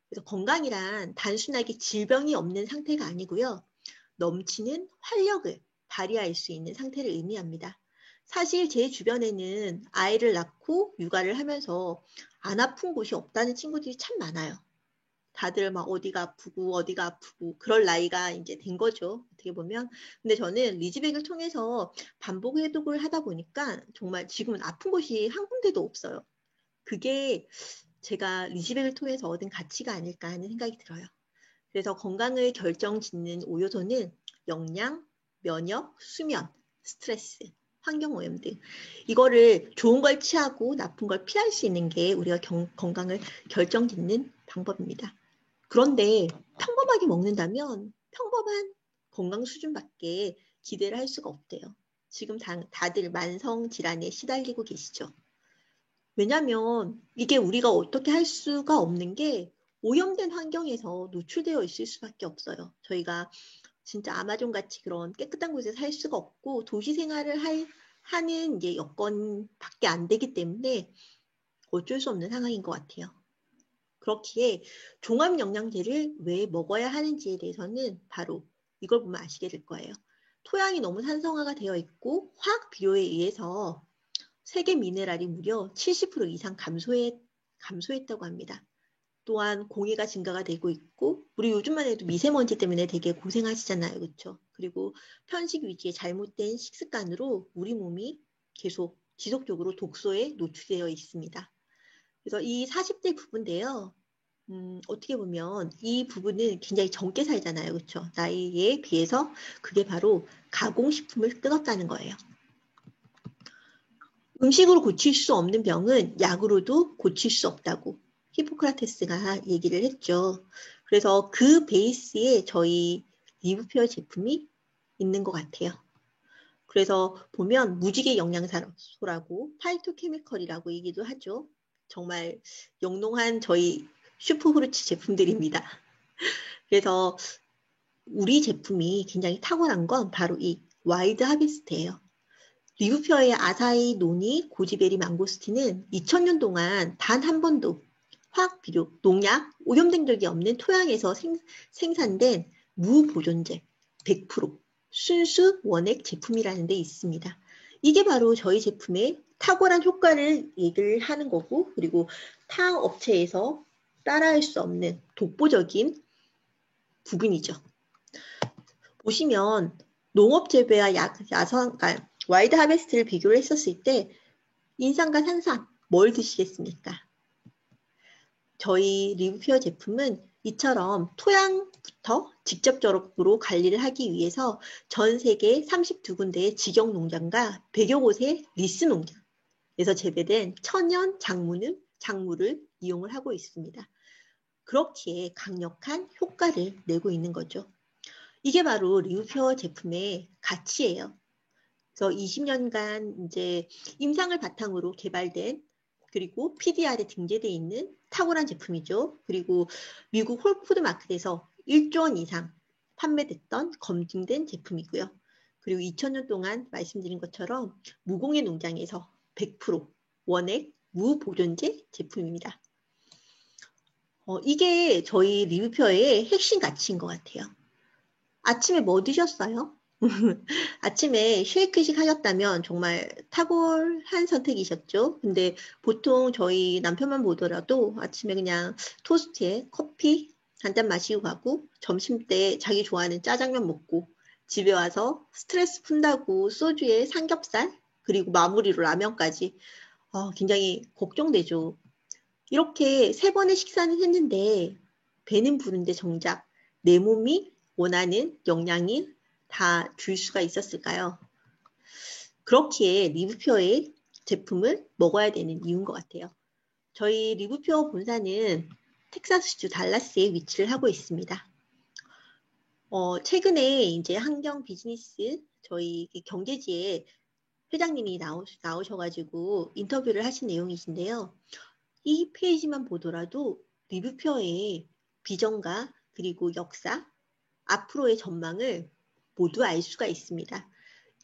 그래서 건강이란 단순하게 질병이 없는 상태가 아니고요. 넘치는 활력을 발휘할 수 있는 상태를 의미합니다. 사실 제 주변에는 아이를 낳고 육아를 하면서 안 아픈 곳이 없다는 친구들이 참 많아요. 다들 막 어디가 아프고 그럴 나이가 이제 된 거죠. 어떻게 보면. 근데 저는 리즈백을 통해서 반복 해독을 하다 보니까 정말 지금은 아픈 곳이 한 군데도 없어요. 그게 제가 리즈백을 통해서 얻은 가치가 아닐까 하는 생각이 들어요. 그래서 건강을 결정짓는 5요소는 영양, 면역, 수면, 스트레스, 환경오염 등 이거를 좋은 걸 취하고 나쁜 걸 피할 수 있는 게 우리가 건강을 결정짓는 방법입니다. 그런데 평범하게 먹는다면 평범한 건강 수준밖에 기대를 할 수가 없대요. 지금 다들 만성 질환에 시달리고 계시죠. 왜냐하면 이게 우리가 어떻게 할 수가 없는 게 오염된 환경에서 노출되어 있을 수밖에 없어요. 저희가 진짜 아마존 같이 그런 깨끗한 곳에 살 수가 없고 도시 생활을 하는 이제 여건밖에 안 되기 때문에 어쩔 수 없는 상황인 것 같아요. 그렇기에 종합 영양제를 왜 먹어야 하는지에 대해서는 바로 이걸 보면 아시게 될 거예요. 토양이 너무 산성화가 되어 있고 화학 비료에 의해서 세계 미네랄이 무려 70% 이상 감소했다고 합니다. 또한 공해가 증가가 되고 있고 우리 요즘만 해도 미세먼지 때문에 되게 고생하시잖아요. 그렇죠? 그리고 편식 위주의 잘못된 식습관으로 우리 몸이 계속 지속적으로 독소에 노출되어 있습니다. 그래서 이 40대 부부인데요. 어떻게 보면 이 부분은 굉장히 젊게 살잖아요. 그렇죠? 나이에 비해서 그게 바로 가공식품을 끊었다는 거예요. 음식으로 고칠 수 없는 병은 약으로도 고칠 수 없다고 히포크라테스가 얘기를 했죠. 그래서 그 베이스에 저희 리브퓨어 제품이 있는 것 같아요. 그래서 보면 무지개 영양소라고 파이토케미컬이라고 얘기도 하죠. 정말 영롱한 저희 슈퍼후르츠 제품들입니다. 그래서 우리 제품이 굉장히 탁월한 건 바로 이 와일드 하베스트예요. 리브퓨어의 아사히, 노니, 고지베리, 망고스틴은 2000년 동안 단 한 번도 화학 비료, 농약, 오염된 적이 없는 토양에서 생산된 무보존제 100% 순수 원액 제품이라는 데 있습니다. 이게 바로 저희 제품의 탁월한 효과를 얘기를 하는 거고 그리고 타 업체에서 따라할 수 없는 독보적인 부분이죠. 보시면 농업 재배와 야성, 와일드 하베스트를 비교를 했었을 때 인삼과 산삼 뭘 드시겠습니까? 저희 리브퓨어 제품은 이처럼 토양부터 직접적으로 관리를 하기 위해서 전 세계 32군데의 직영 농장과 100여 곳의 리스 농장에서 재배된 천연 작물을 이용을 하고 있습니다. 그렇기에 강력한 효과를 내고 있는 거죠. 이게 바로 리브퓨어 제품의 가치예요. 그래서 20년간 이제 임상을 바탕으로 개발된 그리고 PDR에 등재되어 있는 탁월한 제품이죠. 그리고 미국 홀푸드 마켓에서 1조 원 이상 판매됐던 검증된 제품이고요. 그리고 2000년 동안 말씀드린 것처럼 무공해 농장에서 100% 원액 무보존제 제품입니다. 이게 저희 리뷰표의 핵심 가치인 것 같아요. 아침에 뭐 드셨어요? 아침에 쉐이크식 하셨다면 정말 탁월한 선택이셨죠. 근데 보통 저희 남편만 보더라도 아침에 그냥 토스트에 커피 한 잔 마시고 가고 점심 때 자기 좋아하는 짜장면 먹고 집에 와서 스트레스 푼다고 소주에 삼겹살 그리고 마무리로 라면까지 굉장히 걱정되죠. 이렇게 3번의 식사는 했는데 배는 부른데 정작 내 몸이 원하는 영양이 다 줄 수가 있었을까요? 그렇기에 리브퓨어의 제품을 먹어야 되는 이유인 것 같아요. 저희 리브퓨어 본사는 텍사스주 달라스에 위치를 하고 있습니다. 최근에 이제 환경 비즈니스 저희 경제지에 회장님이 나오셔가지고 인터뷰를 하신 내용이신데요. 이 페이지만 보더라도 리뷰표의 비전과 그리고 역사, 앞으로의 전망을 모두 알 수가 있습니다.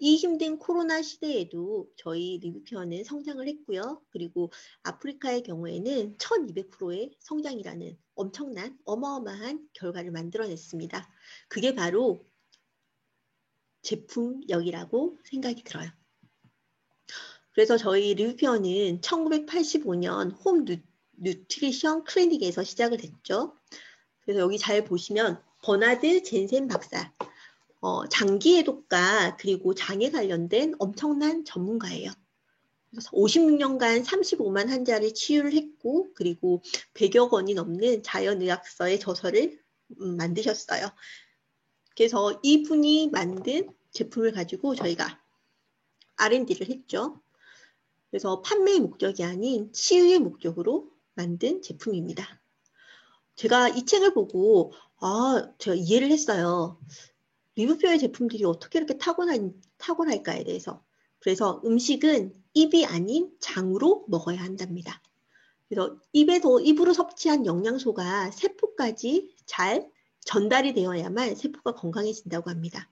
이 힘든 코로나 시대에도 저희 리뷰표는 성장을 했고요. 그리고 아프리카의 경우에는 1200%의 성장이라는 엄청난 어마어마한 결과를 만들어냈습니다. 그게 바로 제품력이라고 생각이 들어요. 그래서 저희 리뷰표는 1985년 홈 뉴트리션 클리닉에서 시작을 했죠. 그래서 여기 잘 보시면 버나드 젠센 박사, 장기 해독과 그리고 장에 관련된 엄청난 전문가예요. 그래서 56년간 35만 환자를 치유를 했고 그리고 100여 권이 넘는 자연의학서의 저서를 만드셨어요. 그래서 이분이 만든 제품을 가지고 저희가 R&D를 했죠. 그래서 판매의 목적이 아닌 치유의 목적으로 만든 제품입니다. 제가 이 책을 보고 제가 이해를 했어요. 리뷰표의 제품들이 어떻게 이렇게 타고날까에 대해서. 그래서 음식은 입이 아닌 장으로 먹어야 한답니다. 그래서 입으로 섭취한 영양소가 세포까지 잘 전달이 되어야만 세포가 건강해진다고 합니다.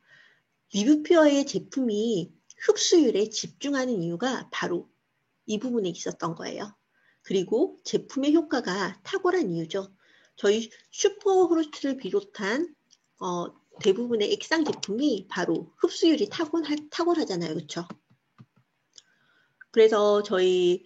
리뷰표의 제품이 흡수율에 집중하는 이유가 바로 이 부분에 있었던 거예요. 그리고 제품의 효과가 탁월한 이유죠. 저희 슈퍼후르츠를 비롯한 대부분의 액상 제품이 바로 흡수율이 탁월하잖아요. 그렇죠? 그래서 저희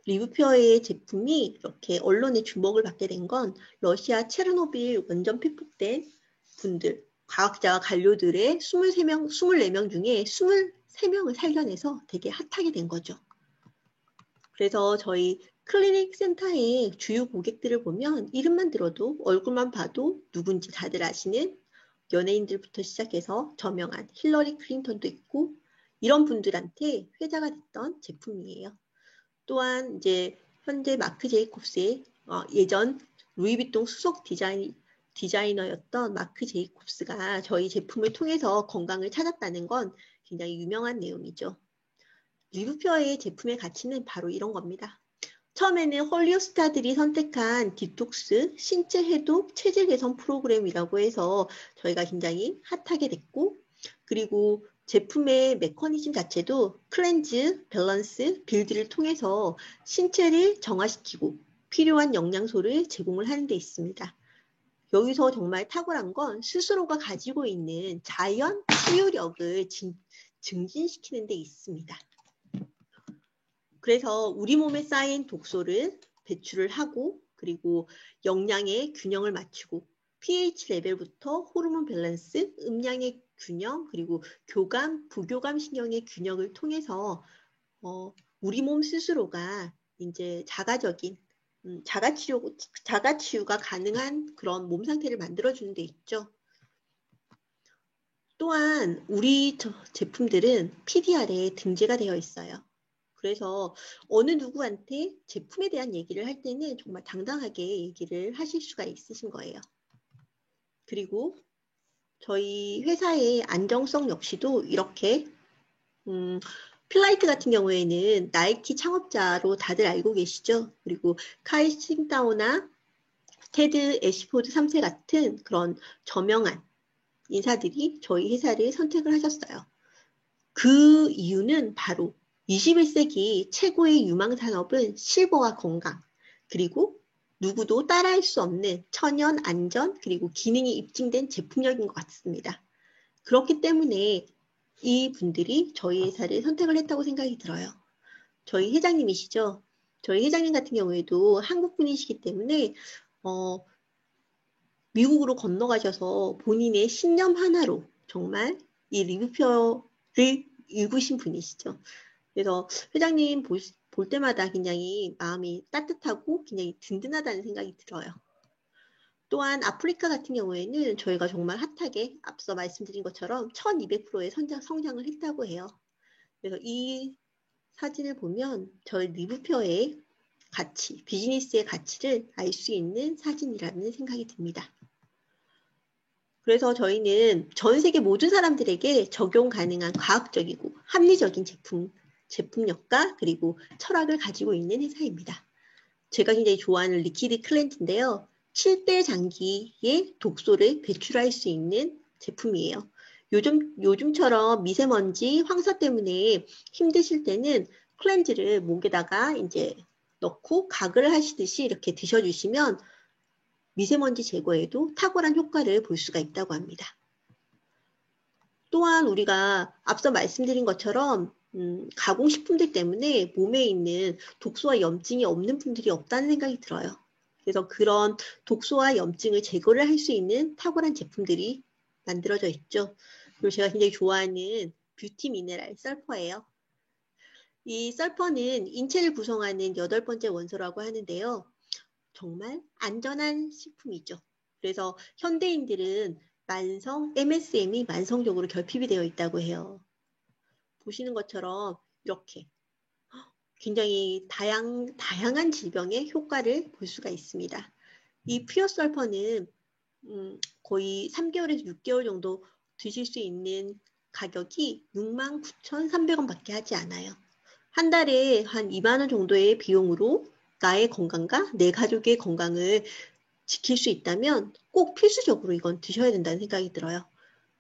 리뷰표의 제품이 이렇게 언론의 주목을 받게 된 건 러시아 체르노빌 원전 피폭된 분들, 과학자와 관료들의 24명 중에 23명을 살려내서 되게 핫하게 된 거죠. 그래서 저희 클리닉 센터의 주요 고객들을 보면 이름만 들어도 얼굴만 봐도 누군지 다들 아시는 연예인들부터 시작해서 저명한 힐러리 클린턴도 있고 이런 분들한테 회자가 됐던 제품이에요. 또한 이제 현재 마크 제이콥스의 예전 루이비통 수석 디자이너였던 마크 제이콥스가 저희 제품을 통해서 건강을 찾았다는 건 굉장히 유명한 내용이죠. 리뷰표의 제품의 가치는 바로 이런 겁니다. 처음에는 헐리우드 스타들이 선택한 디톡스, 신체 해독, 체질 개선 프로그램이라고 해서 저희가 굉장히 핫하게 됐고 그리고 제품의 메커니즘 자체도 클렌즈, 밸런스, 빌드를 통해서 신체를 정화시키고 필요한 영양소를 제공을 하는 데 있습니다. 여기서 정말 탁월한 건 스스로가 가지고 있는 자연 치유력을 증진시키는 데 있습니다. 그래서 우리 몸에 쌓인 독소를 배출을 하고 그리고 영양의 균형을 맞추고 pH 레벨부터 호르몬 밸런스, 음양의 균형, 그리고 교감, 부교감 신경의 균형을 통해서 우리 몸 스스로가 이제 자가적인 자가치유가 가능한 그런 몸 상태를 만들어주는 데 있죠. 또한 우리 제품들은 PDR에 등재가 되어 있어요. 그래서 어느 누구한테 제품에 대한 얘기를 할 때는 정말 당당하게 얘기를 하실 수가 있으신 거예요. 그리고 저희 회사의 안정성 역시도 이렇게 필라이트 같은 경우에는 나이키 창업자로 다들 알고 계시죠. 그리고 카이 싱타오나 테드 애시포드 3세 같은 그런 저명한 인사들이 저희 회사를 선택을 하셨어요. 그 이유는 바로 21세기 최고의 유망 산업은 실버와 건강, 그리고 누구도 따라할 수 없는 천연, 안전, 그리고 기능이 입증된 제품력인 것 같습니다. 그렇기 때문에 이 분들이 저희 회사를 선택을 했다고 생각이 들어요. 저희 회장님이시죠? 저희 회장님 같은 경우에도 한국 분이시기 때문에 미국으로 건너가셔서 본인의 신념 하나로 정말 이 리뷰표를 읽으신 분이시죠. 그래서 회장님 볼 때마다 굉장히 마음이 따뜻하고 굉장히 든든하다는 생각이 들어요. 또한 아프리카 같은 경우에는 저희가 정말 핫하게 앞서 말씀드린 것처럼 1200%의 성장을 했다고 해요. 그래서 이 사진을 보면 저희 리뷰표의 가치, 비즈니스의 가치를 알 수 있는 사진이라는 생각이 듭니다. 그래서 저희는 전 세계 모든 사람들에게 적용 가능한 과학적이고 합리적인 제품 제품력과 그리고 철학을 가지고 있는 회사입니다. 제가 굉장히 좋아하는 리퀴드 클렌즈인데요. 7대 장기의 독소를 배출할 수 있는 제품이에요. 요즘처럼 미세먼지, 황사 때문에 힘드실 때는 클렌즈를 목에다가 이제 넣고 가글을 하시듯이 이렇게 드셔주시면 미세먼지 제거에도 탁월한 효과를 볼 수가 있다고 합니다. 또한 우리가 앞서 말씀드린 것처럼 가공식품들 때문에 몸에 있는 독소와 염증이 없는 분들이 없다는 생각이 들어요. 그래서 그런 독소와 염증을 제거를 할 수 있는 탁월한 제품들이 만들어져 있죠. 그리고 제가 굉장히 좋아하는 뷰티 미네랄 설퍼예요. 이 설퍼는 인체를 구성하는 8번째 원소라고 하는데요. 정말 안전한 식품이죠. 그래서 현대인들은 MSM이 만성적으로 결핍이 되어 있다고 해요. 보시는 것처럼 이렇게 굉장히 다양한 질병의 효과를 볼 수가 있습니다. 이 퓨어설퍼는 거의 3개월에서 6개월 정도 드실 수 있는 가격이 69,300원 밖에 하지 않아요. 한 달에 한 2만 원 정도의 비용으로 나의 건강과 내 가족의 건강을 지킬 수 있다면 꼭 필수적으로 이건 드셔야 된다는 생각이 들어요.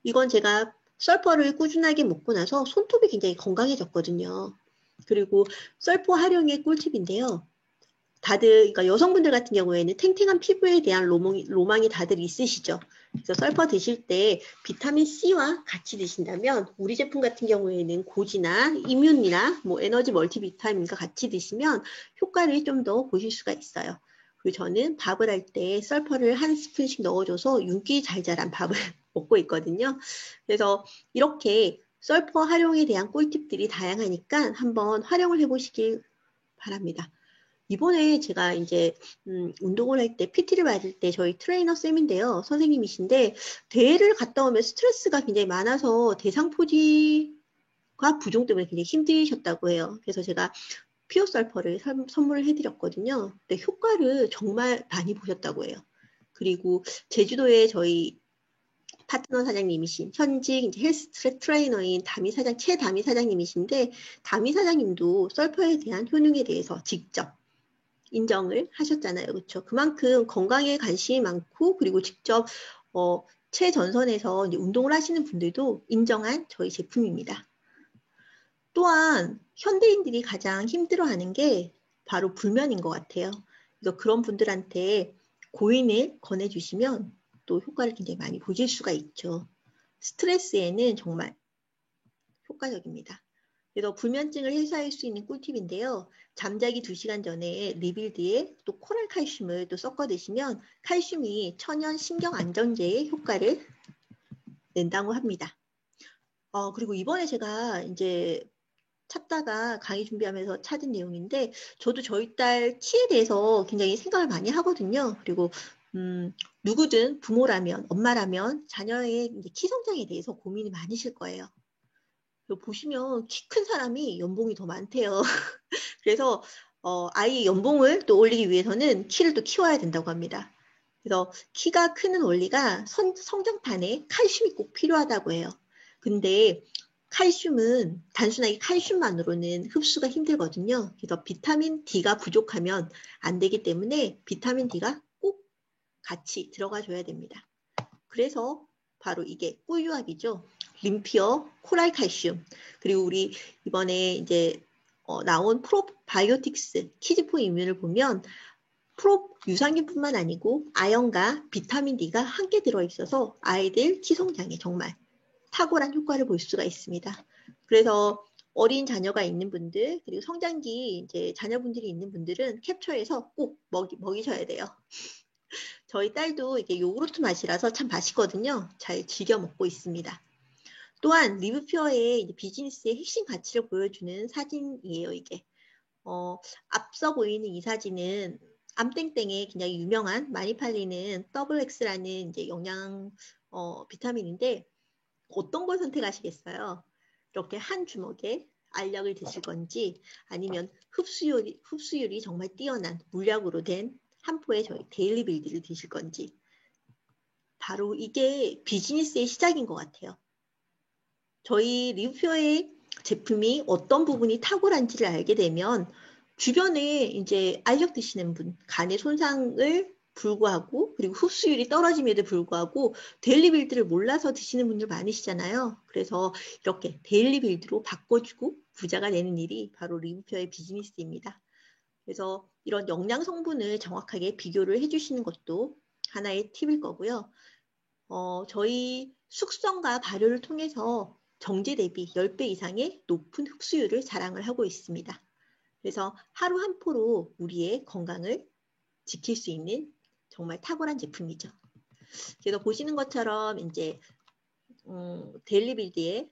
이건 제가 썰퍼를 꾸준하게 먹고 나서 손톱이 굉장히 건강해졌거든요. 그리고 썰퍼 활용의 꿀팁인데요. 다들, 그러니까 여성분들 같은 경우에는 탱탱한 피부에 대한 로망이 다들 있으시죠. 그래서 썰퍼 드실 때 비타민 C와 같이 드신다면 우리 제품 같은 경우에는 고지나 이뮨이나 뭐 에너지 멀티비타민과 같이 드시면 효과를 좀 더 보실 수가 있어요. 그리고 저는 밥을 할 때 썰퍼를 한 스푼씩 넣어줘서 윤기 잘 자란 밥을 먹고 있거든요. 그래서 이렇게 썰퍼 활용에 대한 꿀팁들이 다양하니까 한번 활용을 해보시길 바랍니다. 이번에 제가 이제 운동을 할 때 PT를 받을 때 저희 트레이너 쌤인데요. 선생님이신데 대회를 갔다 오면 스트레스가 굉장히 많아서 대상포지가 부종 때문에 굉장히 힘드셨다고 해요. 그래서 제가 피오설퍼를 선물을 해드렸거든요. 근데 효과를 정말 많이 보셨다고 해요. 그리고 제주도에 저희 파트너 사장님이신 현직 이제 헬스 트레이너인 최다미 사장님이신데 다미 사장님도 썰퍼에 대한 효능에 대해서 직접 인정을 하셨잖아요. 그렇죠? 그만큼 건강에 관심이 많고 그리고 직접 최전선에서 이제 운동을 하시는 분들도 인정한 저희 제품입니다. 또한 현대인들이 가장 힘들어하는 게 바로 불면인 것 같아요. 그래서 그런 분들한테 고인을 권해주시면 또 효과를 굉장히 많이 보실 수가 있죠. 스트레스에는 정말 효과적입니다. 그래서 불면증을 해소할 수 있는 꿀팁인데요. 잠자기 2시간 전에 리빌드에 또 코랄 칼슘을 또 섞어 드시면 칼슘이 천연 신경 안정제의 효과를 낸다고 합니다. 그리고 이번에 제가 이제 찾다가 강의 준비하면서 찾은 내용인데 저도 저희 딸 키에 대해서 굉장히 생각을 많이 하거든요. 그리고 누구든 부모라면 엄마라면 자녀의 이제 키 성장에 대해서 고민이 많으실 거예요. 보시면 키 큰 사람이 연봉이 더 많대요. 그래서 아이의 연봉을 또 올리기 위해서는 키를 또 키워야 된다고 합니다. 그래서 키가 크는 원리가 성장판에 칼슘이 꼭 필요하다고 해요. 근데 칼슘은 단순하게 칼슘만으로는 흡수가 힘들거든요. 그래서 비타민 D가 부족하면 안 되기 때문에 비타민 D가 꼭 같이 들어가 줘야 됩니다. 그래서 바로 이게 꿀유합이죠. 림피어, 코랄 칼슘, 그리고 우리 이번에 이제 나온 프로바이오틱스 키즈포 이뮨을 보면 유산균뿐만 아니고 아연과 비타민 D가 함께 들어있어서 아이들 키 성장에 정말 탁월한 효과를 볼 수가 있습니다. 그래서 어린 자녀가 있는 분들 그리고 성장기 이제 자녀분들이 있는 분들은 캡처해서 꼭 먹이셔야 돼요. 저희 딸도 이게 요구르트 맛이라서 참 맛있거든요. 잘 즐겨 먹고 있습니다. 또한 리브퓨어의 비즈니스의 핵심 가치를 보여주는 사진이에요, 이게. 앞서 보이는 이 사진은 암땡땡에 굉장히 유명한 많이 팔리는 XX라는 이제 영양 비타민인데 어떤 걸 선택하시겠어요? 이렇게 한 주먹에 알약을 드실 건지 아니면 흡수율이 정말 뛰어난 물약으로 된 한 포의 저희 데일리 빌드를 드실 건지 바로 이게 비즈니스의 시작인 것 같아요. 저희 리뷰표의 제품이 어떤 부분이 탁월한지를 알게 되면 주변에 이제 알력 드시는 분, 간의 손상을 불구하고 그리고 흡수율이 떨어짐에도 불구하고 데일리 빌드를 몰라서 드시는 분들 많으시잖아요. 그래서 이렇게 데일리 빌드로 바꿔주고 부자가 되는 일이 바로 리브표의 비즈니스입니다. 그래서 이런 영양 성분을 정확하게 비교를 해주시는 것도 하나의 팁일 거고요. 저희 숙성과 발효를 통해서 정제 대비 10배 이상의 높은 흡수율을 자랑을 하고 있습니다. 그래서 하루 한 포로 우리의 건강을 지킬 수 있는 정말 탁월한 제품이죠. 그래서 보시는 것처럼 이제 데일리 빌드의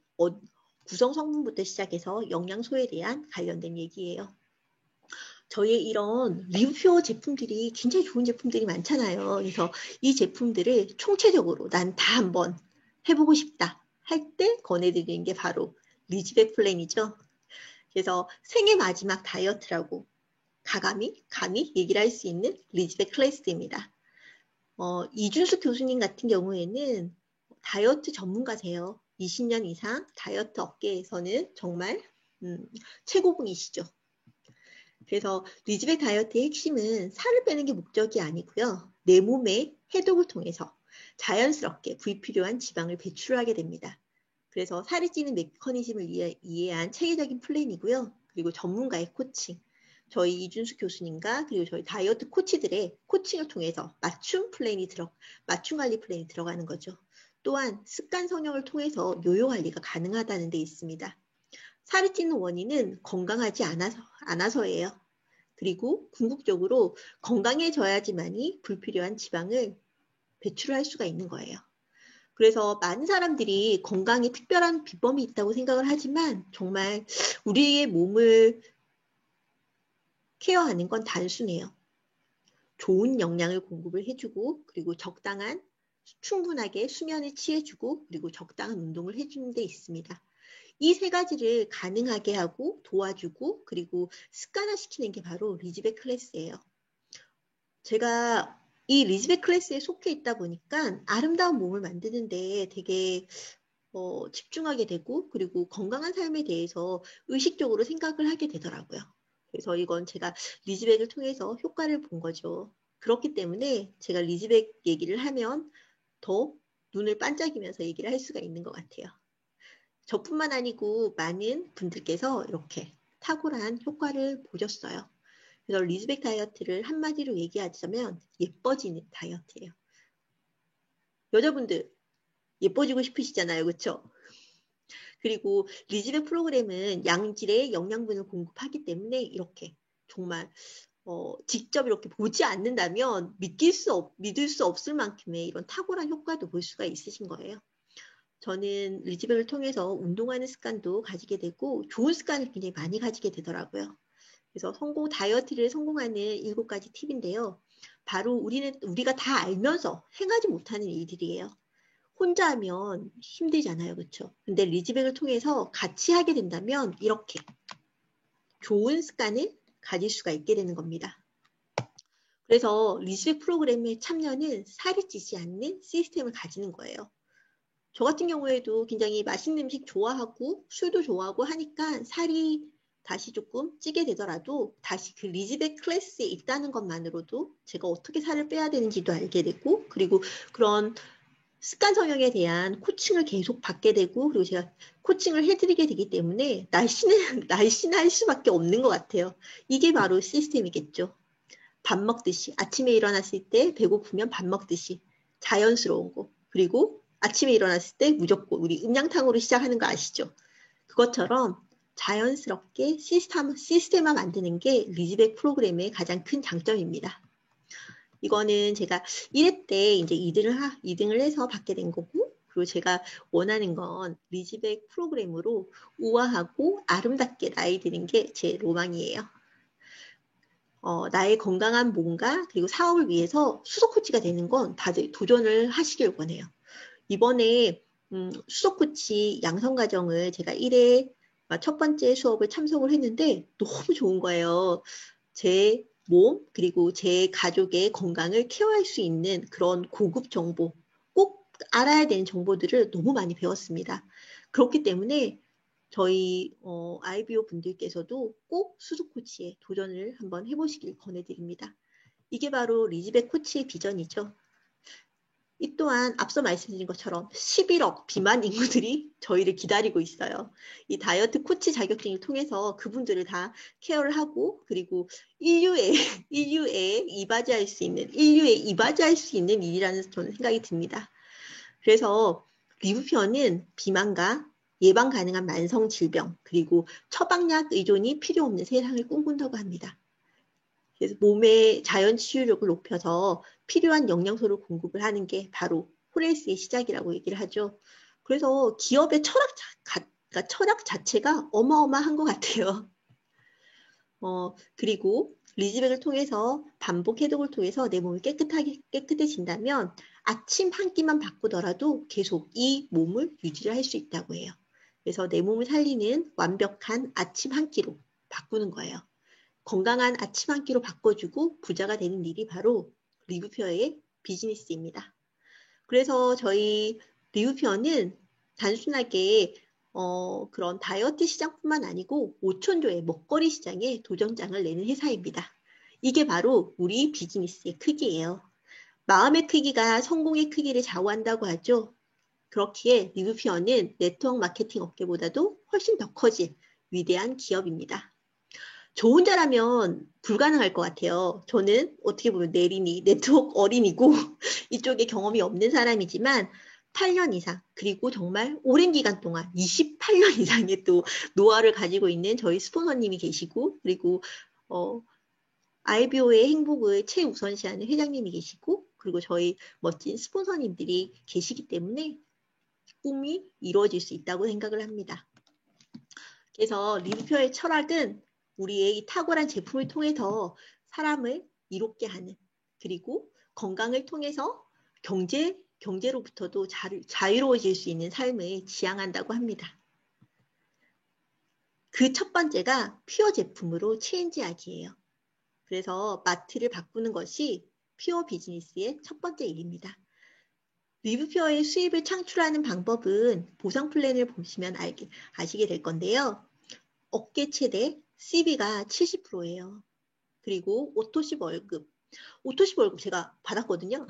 구성 성분부터 시작해서 영양소에 대한 관련된 얘기예요. 저희의 이런 리뷰표 제품들이 굉장히 좋은 제품들이 많잖아요. 그래서 이 제품들을 총체적으로 난 다 한번 해보고 싶다 할 때 권해드리는 게 바로 리즈백 플랜이죠. 그래서 생애 마지막 다이어트라고 감히 얘기를 할 수 있는 리즈백 클래스입니다. 이준숙 교수님 같은 경우에는 다이어트 전문가세요. 20년 이상 다이어트 업계에서는 정말 최고봉이시죠. 그래서 리즈백 다이어트의 핵심은 살을 빼는 게 목적이 아니고요. 내 몸의 해독을 통해서 자연스럽게 불필요한 지방을 배출하게 됩니다. 그래서 살이 찌는 메커니즘을 이해한 체계적인 플랜이고요. 그리고 전문가의 코칭, 저희 이준수 교수님과 그리고 저희 다이어트 코치들의 코칭을 통해서 맞춤 관리 플랜이 들어가는 거죠. 또한 습관 성형을 통해서 요요 관리가 가능하다는 데 있습니다. 살이 찌는 원인은 건강하지 않아서예요. 그리고 궁극적으로 건강해져야지만이 불필요한 지방을 배출할 수가 있는 거예요. 그래서 많은 사람들이 건강에 특별한 비법이 있다고 생각을 하지만 정말 우리의 몸을 케어하는 건 단순해요. 좋은 영양을 공급을 해주고 그리고 충분하게 수면을 취해주고 그리고 적당한 운동을 해주는 데 있습니다. 이 세 가지를 가능하게 하고 도와주고 그리고 습관화시키는 게 바로 리즈백 클래스예요. 제가 이 리즈백 클래스에 속해 있다 보니까 아름다운 몸을 만드는데 되게 집중하게 되고 그리고 건강한 삶에 대해서 의식적으로 생각을 하게 되더라고요. 그래서 이건 제가 리즈백을 통해서 효과를 본 거죠. 그렇기 때문에 제가 리즈백 얘기를 하면 더 눈을 반짝이면서 얘기를 할 수가 있는 것 같아요. 저뿐만 아니고 많은 분들께서 이렇게 탁월한 효과를 보셨어요. 그래서 리즈백 다이어트를 한마디로 얘기하자면 예뻐지는 다이어트예요. 여자분들 예뻐지고 싶으시잖아요. 그렇죠? 그리고 리즈백 프로그램은 양질의 영양분을 공급하기 때문에 이렇게 정말 직접 이렇게 보지 않는다면 믿을 수 없을 만큼의 이런 탁월한 효과도 볼 수가 있으신 거예요. 저는 리즈백을 통해서 운동하는 습관도 가지게 되고 좋은 습관을 굉장히 많이 가지게 되더라고요. 그래서 다이어트를 성공하는 7가지 팁인데요. 바로 우리가 다 알면서 행하지 못하는 일들이에요. 혼자 하면 힘들잖아요. 그렇죠? 근데 리즈백을 통해서 같이 하게 된다면 이렇게 좋은 습관을 가질 수가 있게 되는 겁니다. 그래서 리즈백 프로그램의 참여는 살이 찌지 않는 시스템을 가지는 거예요. 저 같은 경우에도 굉장히 맛있는 음식 좋아하고 술도 좋아하고 하니까 살이 다시 조금 찌게 되더라도 다시 그 리즈백 클래스에 있다는 것만으로도 제가 어떻게 살을 빼야 되는지도 알게 되고 그리고 그런 습관 성형에 대한 코칭을 계속 받게 되고 그리고 제가 코칭을 해드리게 되기 때문에 날씬할 수밖에 없는 것 같아요. 이게 바로 시스템이겠죠. 밥 먹듯이 아침에 일어났을 때 배고프면 밥 먹듯이 자연스러운 거 그리고 아침에 일어났을 때 무조건 우리 음양탕으로 시작하는 거 아시죠? 그것처럼 자연스럽게 시스템화 만드는 게 리즈백 프로그램의 가장 큰 장점입니다. 이거는 제가 1회 때 이제 2등을 해서 받게 된 거고 그리고 제가 원하는 건 리즈백 프로그램으로 우아하고 아름답게 나이 드는 게 제 로망이에요. 나의 건강한 몸과 그리고 사업을 위해서 수석 코치가 되는 건 다들 도전을 하시길 원해요. 이번에 수석 코치 양성 과정을 제가 1회 첫 번째 수업을 참석을 했는데 너무 좋은 거예요. 제 몸 그리고 제 가족의 건강을 케어할 수 있는 그런 고급 정보, 꼭 알아야 되는 정보들을 너무 많이 배웠습니다. 그렇기 때문에 저희 IBO 분들께서도 꼭 수습 코치에 도전을 한번 해보시길 권해드립니다. 이게 바로 리즈백 코치의 비전이죠. 이 또한 앞서 말씀드린 것처럼 11억 비만 인구들이 저희를 기다리고 있어요. 이 다이어트 코치 자격증을 통해서 그분들을 다 케어를 하고, 그리고 인류에 이바지할 수 있는 일이라는 저는 생각이 듭니다. 그래서 리브퓨어는 비만과 예방 가능한 만성 질병, 그리고 처방약 의존이 필요 없는 세상을 꿈꾼다고 합니다. 그래서 몸의 자연 치유력을 높여서 필요한 영양소를 공급을 하는 게 바로 호레이스의 시작이라고 얘기를 하죠. 그래서 기업의 철학 자체가 어마어마한 것 같아요. 그리고 리즈백을 통해서 반복 해독을 통해서 내 몸이 깨끗해진다면 아침 한 끼만 바꾸더라도 계속 이 몸을 유지를 할 수 있다고 해요. 그래서 내 몸을 살리는 완벽한 아침 한 끼로 바꾸는 거예요. 건강한 아침 한 끼로 바꿔주고 부자가 되는 일이 바로 리브퓨어의 비즈니스입니다. 그래서 저희 리브퓨어는 단순하게 그런 다이어트 시장뿐만 아니고 5천조의 먹거리 시장에 도전장을 내는 회사입니다. 이게 바로 우리 비즈니스의 크기예요. 마음의 크기가 성공의 크기를 좌우한다고 하죠. 그렇기에 리브퓨어는 네트워크 마케팅 업계보다도 훨씬 더 커진 위대한 기업입니다. 저 혼자라면 불가능할 것 같아요. 저는 어떻게 보면 네트워크 어린이고 이쪽에 경험이 없는 사람이지만 8년 이상, 그리고 정말 오랜 기간 동안 28년 이상의 또 노하우를 가지고 있는 저희 스폰서님이 계시고, 그리고 IBO의 행복을 최우선시하는 회장님이 계시고, 그리고 저희 멋진 스폰서님들이 계시기 때문에 꿈이 이루어질 수 있다고 생각을 합니다. 그래서 리브퓨어의 철학은 우리의 이 탁월한 제품을 통해서 사람을 이롭게 하는, 그리고 건강을 통해서 경제로부터도 자유로워질 수 있는 삶을 지향한다고 합니다. 그 첫 번째가 퓨어 제품으로 체인지하기예요. 그래서 마트를 바꾸는 것이 퓨어 비즈니스의 첫 번째 일입니다. 리브퓨어의 수입을 창출하는 방법은 보상 플랜을 보시면 아시게 될 건데요. 업계 최대 CB가 70%예요. 그리고 오토십 월급 제가 받았거든요.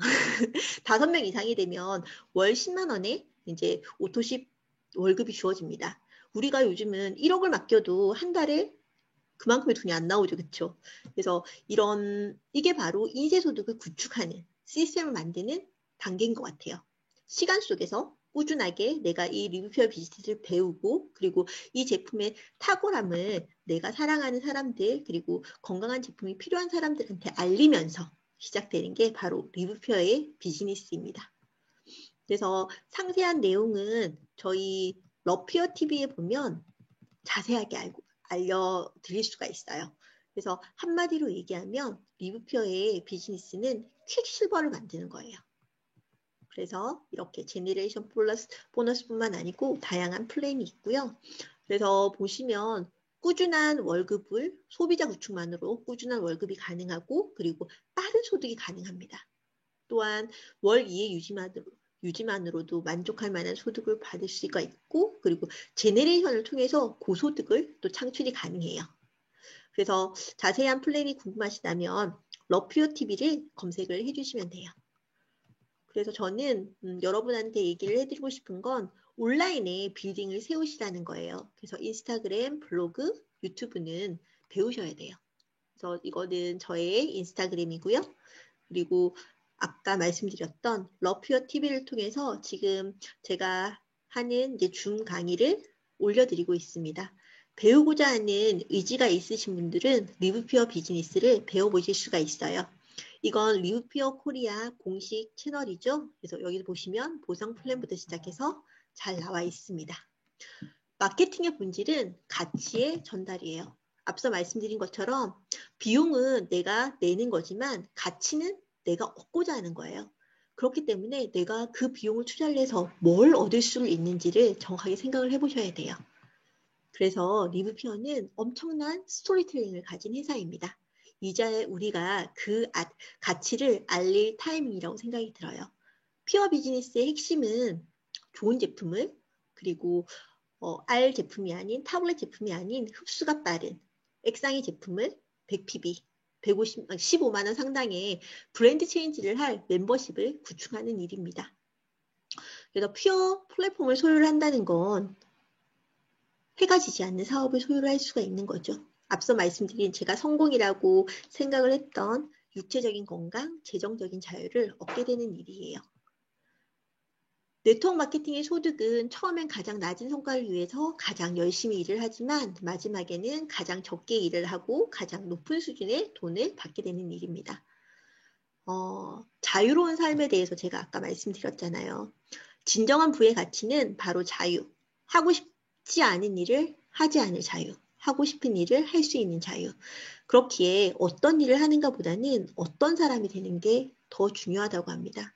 5명 이상이 되면 월 10만 원에 이제 오토십 월급이 주어집니다. 우리가 요즘은 1억을 맡겨도 한 달에 그만큼의 돈이 안 나오죠. 그렇죠? 그래서 이게 바로 인쇄소득을 구축하는 시스템을 만드는 단계인 것 같아요. 시간 속에서 꾸준하게 내가 이 리뷰표 비즈니스를 배우고, 그리고 이 제품의 탁월함을 내가 사랑하는 사람들, 그리고 건강한 제품이 필요한 사람들한테 알리면서 시작되는 게 바로 리뷰표의 비즈니스입니다. 그래서 상세한 내용은 저희 러피어 TV에 보면 자세하게 알려드릴 수가 있어요. 그래서 한마디로 얘기하면 리브퓨어의 비즈니스는 퀵실버를 만드는 거예요. 그래서 이렇게 제너레이션 보너스뿐만 아니고 다양한 플랜이 있고요. 그래서 보시면 꾸준한 월급을 소비자 구축만으로 꾸준한 월급이 가능하고, 그리고 빠른 소득이 가능합니다. 또한 월 이해 유지만으로도 만족할 만한 소득을 받을 수가 있고, 그리고 제네레이션을 통해서 고소득을 또 창출이 가능해요. 그래서 자세한 플랜이 궁금하시다면 러퓨어 TV를 검색을 해주시면 돼요. 그래서 저는 여러분한테 얘기를 해드리고 싶은 건 온라인에 빌딩을 세우시라는 거예요. 그래서 인스타그램, 블로그, 유튜브는 배우셔야 돼요. 그래서 이거는 저의 인스타그램이고요. 그리고 아까 말씀드렸던 러퓨어 TV를 통해서 지금 제가 하는 이제 줌 강의를 올려드리고 있습니다. 배우고자 하는 의지가 있으신 분들은 리브퓨어 비즈니스를 배워보실 수가 있어요. 이건 리브퓨어 코리아 공식 채널이죠. 그래서 여기 보시면 보상 플랜부터 시작해서 잘 나와 있습니다. 마케팅의 본질은 가치의 전달이에요. 앞서 말씀드린 것처럼 비용은 내가 내는 거지만 가치는 내가 얻고자 하는 거예요. 그렇기 때문에 내가 그 비용을 투자를 해서 뭘 얻을 수 있는지를 정확하게 생각을 해보셔야 돼요. 그래서 리브퓨어는 엄청난 스토리텔링을 가진 회사입니다. 이제 우리가 그 가치를 알릴 타이밍이라고 생각이 들어요. 퓨어 비즈니스의 핵심은 좋은 제품을, 그리고 R 제품이 아닌 타블렛 제품이 아닌 흡수가 빠른 액상의 제품을 100pb 15만 원 상당의 브랜드 체인지를 할 멤버십을 구축하는 일입니다. 그래서 퓨어 플랫폼을 소유를 한다는 건 해가 지지 않는 사업을 소유를 할 수가 있는 거죠. 앞서 말씀드린 제가 성공이라고 생각을 했던 육체적인 건강, 재정적인 자유를 얻게 되는 일이에요. 네트워크 마케팅의 소득은 처음엔 가장 낮은 성과를 위해서 가장 열심히 일을 하지만 마지막에는 가장 적게 일을 하고 가장 높은 수준의 돈을 받게 되는 일입니다. 자유로운 삶에 대해서 제가 아까 말씀드렸잖아요. 진정한 부의 가치는 바로 자유. 하고 싶지 않은 일을 하지 않을 자유. 하고 싶은 일을 할 수 있는 자유. 그렇기에 어떤 일을 하는가 보다는 어떤 사람이 되는 게 더 중요하다고 합니다.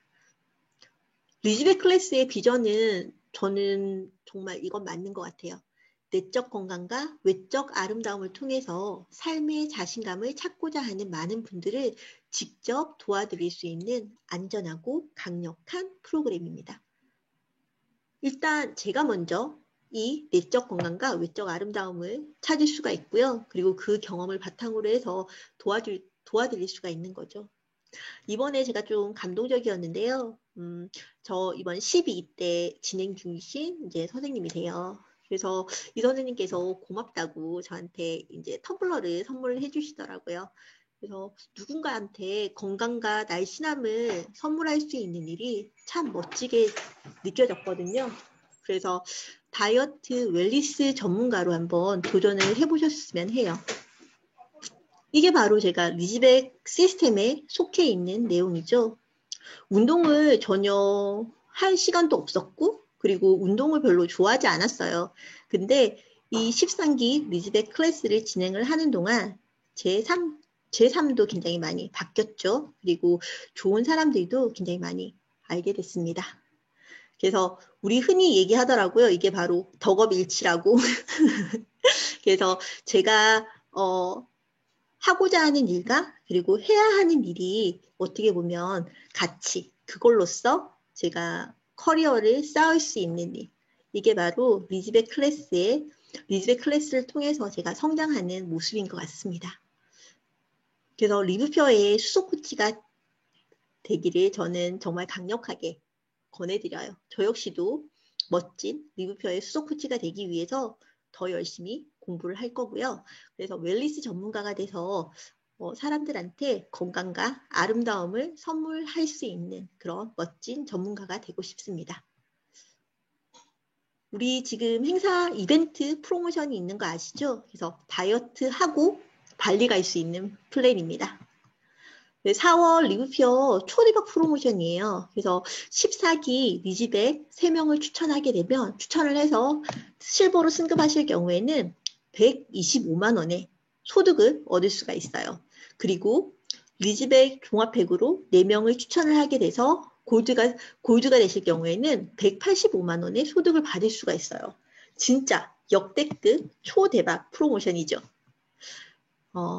리즈벳 클래스의 비전은 저는 정말 이건 맞는 것 같아요. 내적 건강과 외적 아름다움을 통해서 삶의 자신감을 찾고자 하는 많은 분들을 직접 도와드릴 수 있는 안전하고 강력한 프로그램입니다. 일단 제가 먼저 이 내적 건강과 외적 아름다움을 찾을 수가 있고요. 그리고 그 경험을 바탕으로 해서 도와드릴 수가 있는 거죠. 이번에 제가 좀 감동적이었는데요. 저 이번 12대 진행 중이신 이제 선생님이세요. 그래서 이 선생님께서 고맙다고 저한테 이제 텀블러를 선물을 해주시더라고요. 그래서 누군가한테 건강과 날씬함을 선물할 수 있는 일이 참 멋지게 느껴졌거든요. 그래서 다이어트 웰니스 전문가로 한번 도전을 해보셨으면 해요. 이게 바로 제가 리즈백 시스템에 속해 있는 내용이죠. 운동을 전혀 할 시간도 없었고 그리고 운동을 별로 좋아하지 않았어요. 근데 이 13기 리즈백 클래스를 진행을 하는 동안 제 삶도 굉장히 많이 바뀌었죠. 그리고 좋은 사람들도 굉장히 많이 알게 됐습니다. 그래서 우리 흔히 얘기하더라고요. 이게 바로 덕업일치라고. 그래서 제가 하고자 하는 일과 그리고 해야 하는 일이 어떻게 보면 같이 그걸로써 제가 커리어를 쌓을 수 있는 일. 이게 바로 리즈백 클래스를 통해서 제가 성장하는 모습인 것 같습니다. 그래서 리브표의 수석 코치가 되기를 저는 정말 강력하게 권해드려요. 저 역시도 멋진 리브표의 수석 코치가 되기 위해서 더 열심히 공부를 할 거고요. 그래서 웰니스 전문가가 돼서 사람들한테 건강과 아름다움을 선물할 수 있는 그런 멋진 전문가가 되고 싶습니다. 우리 지금 행사 이벤트 프로모션이 있는 거 아시죠? 그래서 다이어트하고 발리 갈 수 있는 플랜입니다. 4월 리브피어 초대박 프로모션이에요. 그래서 14기 리즈백 3명을 추천하게 되면 추천을 해서 실버로 승급하실 경우에는 125만 원의 소득을 얻을 수가 있어요. 그리고 리즈백 종합팩으로 4명을 추천을 하게 돼서 골드가 되실 경우에는 185만 원의 소득을 받을 수가 있어요. 진짜 역대급 초대박 프로모션이죠.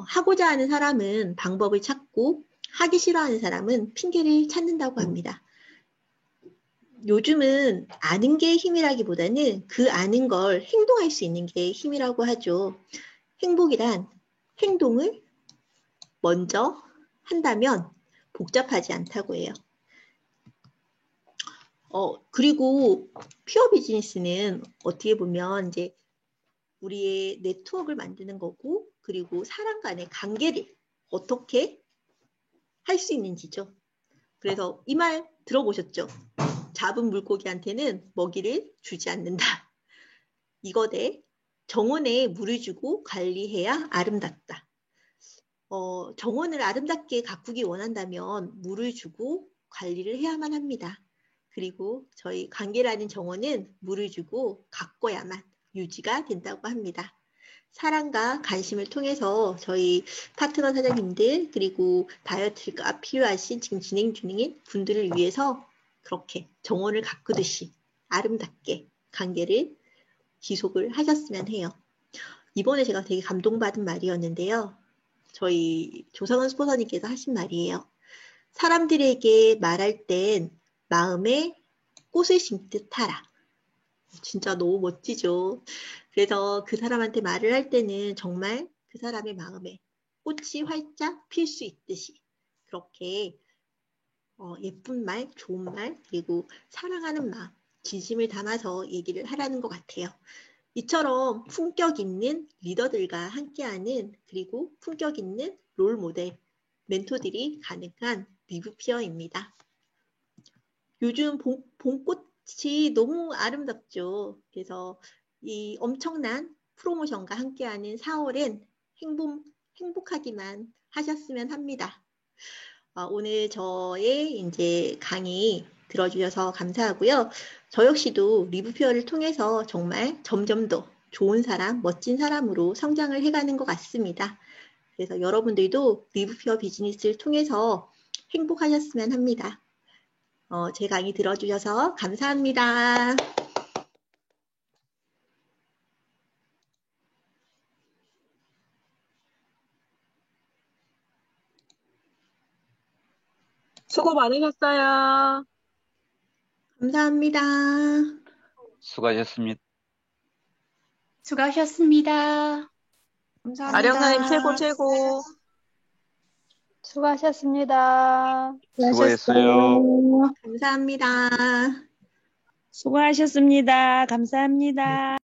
하고자 하는 사람은 방법을 찾고 하기 싫어하는 사람은 핑계를 찾는다고 합니다. 요즘은 아는 게 힘이라기보다는 그 아는 걸 행동할 수 있는 게 힘이라고 하죠. 행복이란 행동을 먼저 한다면 복잡하지 않다고 해요. 그리고 퓨어 비즈니스는 어떻게 보면 이제 우리의 네트워크를 만드는 거고 그리고 사람 간의 관계를 어떻게 할 수 있는지죠. 그래서 이 말 들어보셨죠? 잡은 물고기한테는 먹이를 주지 않는다. 이거대 정원에 물을 주고 관리해야 아름답다. 정원을 아름답게 가꾸기 원한다면 물을 주고 관리를 해야만 합니다. 그리고 저희 관계라는 정원은 물을 주고 가꿔야만 유지가 된다고 합니다. 사랑과 관심을 통해서 저희 파트너 사장님들 그리고 다이어트가 필요하신 지금 진행 중인 분들을 위해서 그렇게 정원을 가꾸듯이 아름답게 관계를 지속을 하셨으면 해요. 이번에 제가 되게 감동받은 말이었는데요. 저희 조성은 스포서님께서 하신 말이에요. 사람들에게 말할 땐 마음에 꽃을 심듯 하라. 진짜 너무 멋지죠. 그래서 그 사람한테 말을 할 때는 정말 그 사람의 마음에 꽃이 활짝 필 수 있듯이 그렇게 예쁜 말, 좋은 말, 그리고 사랑하는 마음, 진심을 담아서 얘기를 하라는 것 같아요. 이처럼 품격 있는 리더들과 함께하는 그리고 품격 있는 롤 모델, 멘토들이 가능한 리브피어입니다. 요즘 봄꽃이 너무 아름답죠. 그래서 이 엄청난 프로모션과 함께하는 4월엔 행복하기만 하셨으면 합니다. 오늘 저의 이제 강의 들어주셔서 감사하고요. 저 역시도 리브피어를 통해서 정말 점점 더 좋은 사람, 멋진 사람으로 성장을 해가는 것 같습니다. 그래서 여러분들도 리브피어 비즈니스를 통해서 행복하셨으면 합니다. 제 강의 들어주셔서 감사합니다. 수고 많으셨어요. 감사합니다. 수고하셨습니다. 수고하셨습니다. 아령사님 최고, 감사합니다. 최고. 수고하셨습니다. 수고했어요. 감사합니다. 수고하셨습니다. 감사합니다.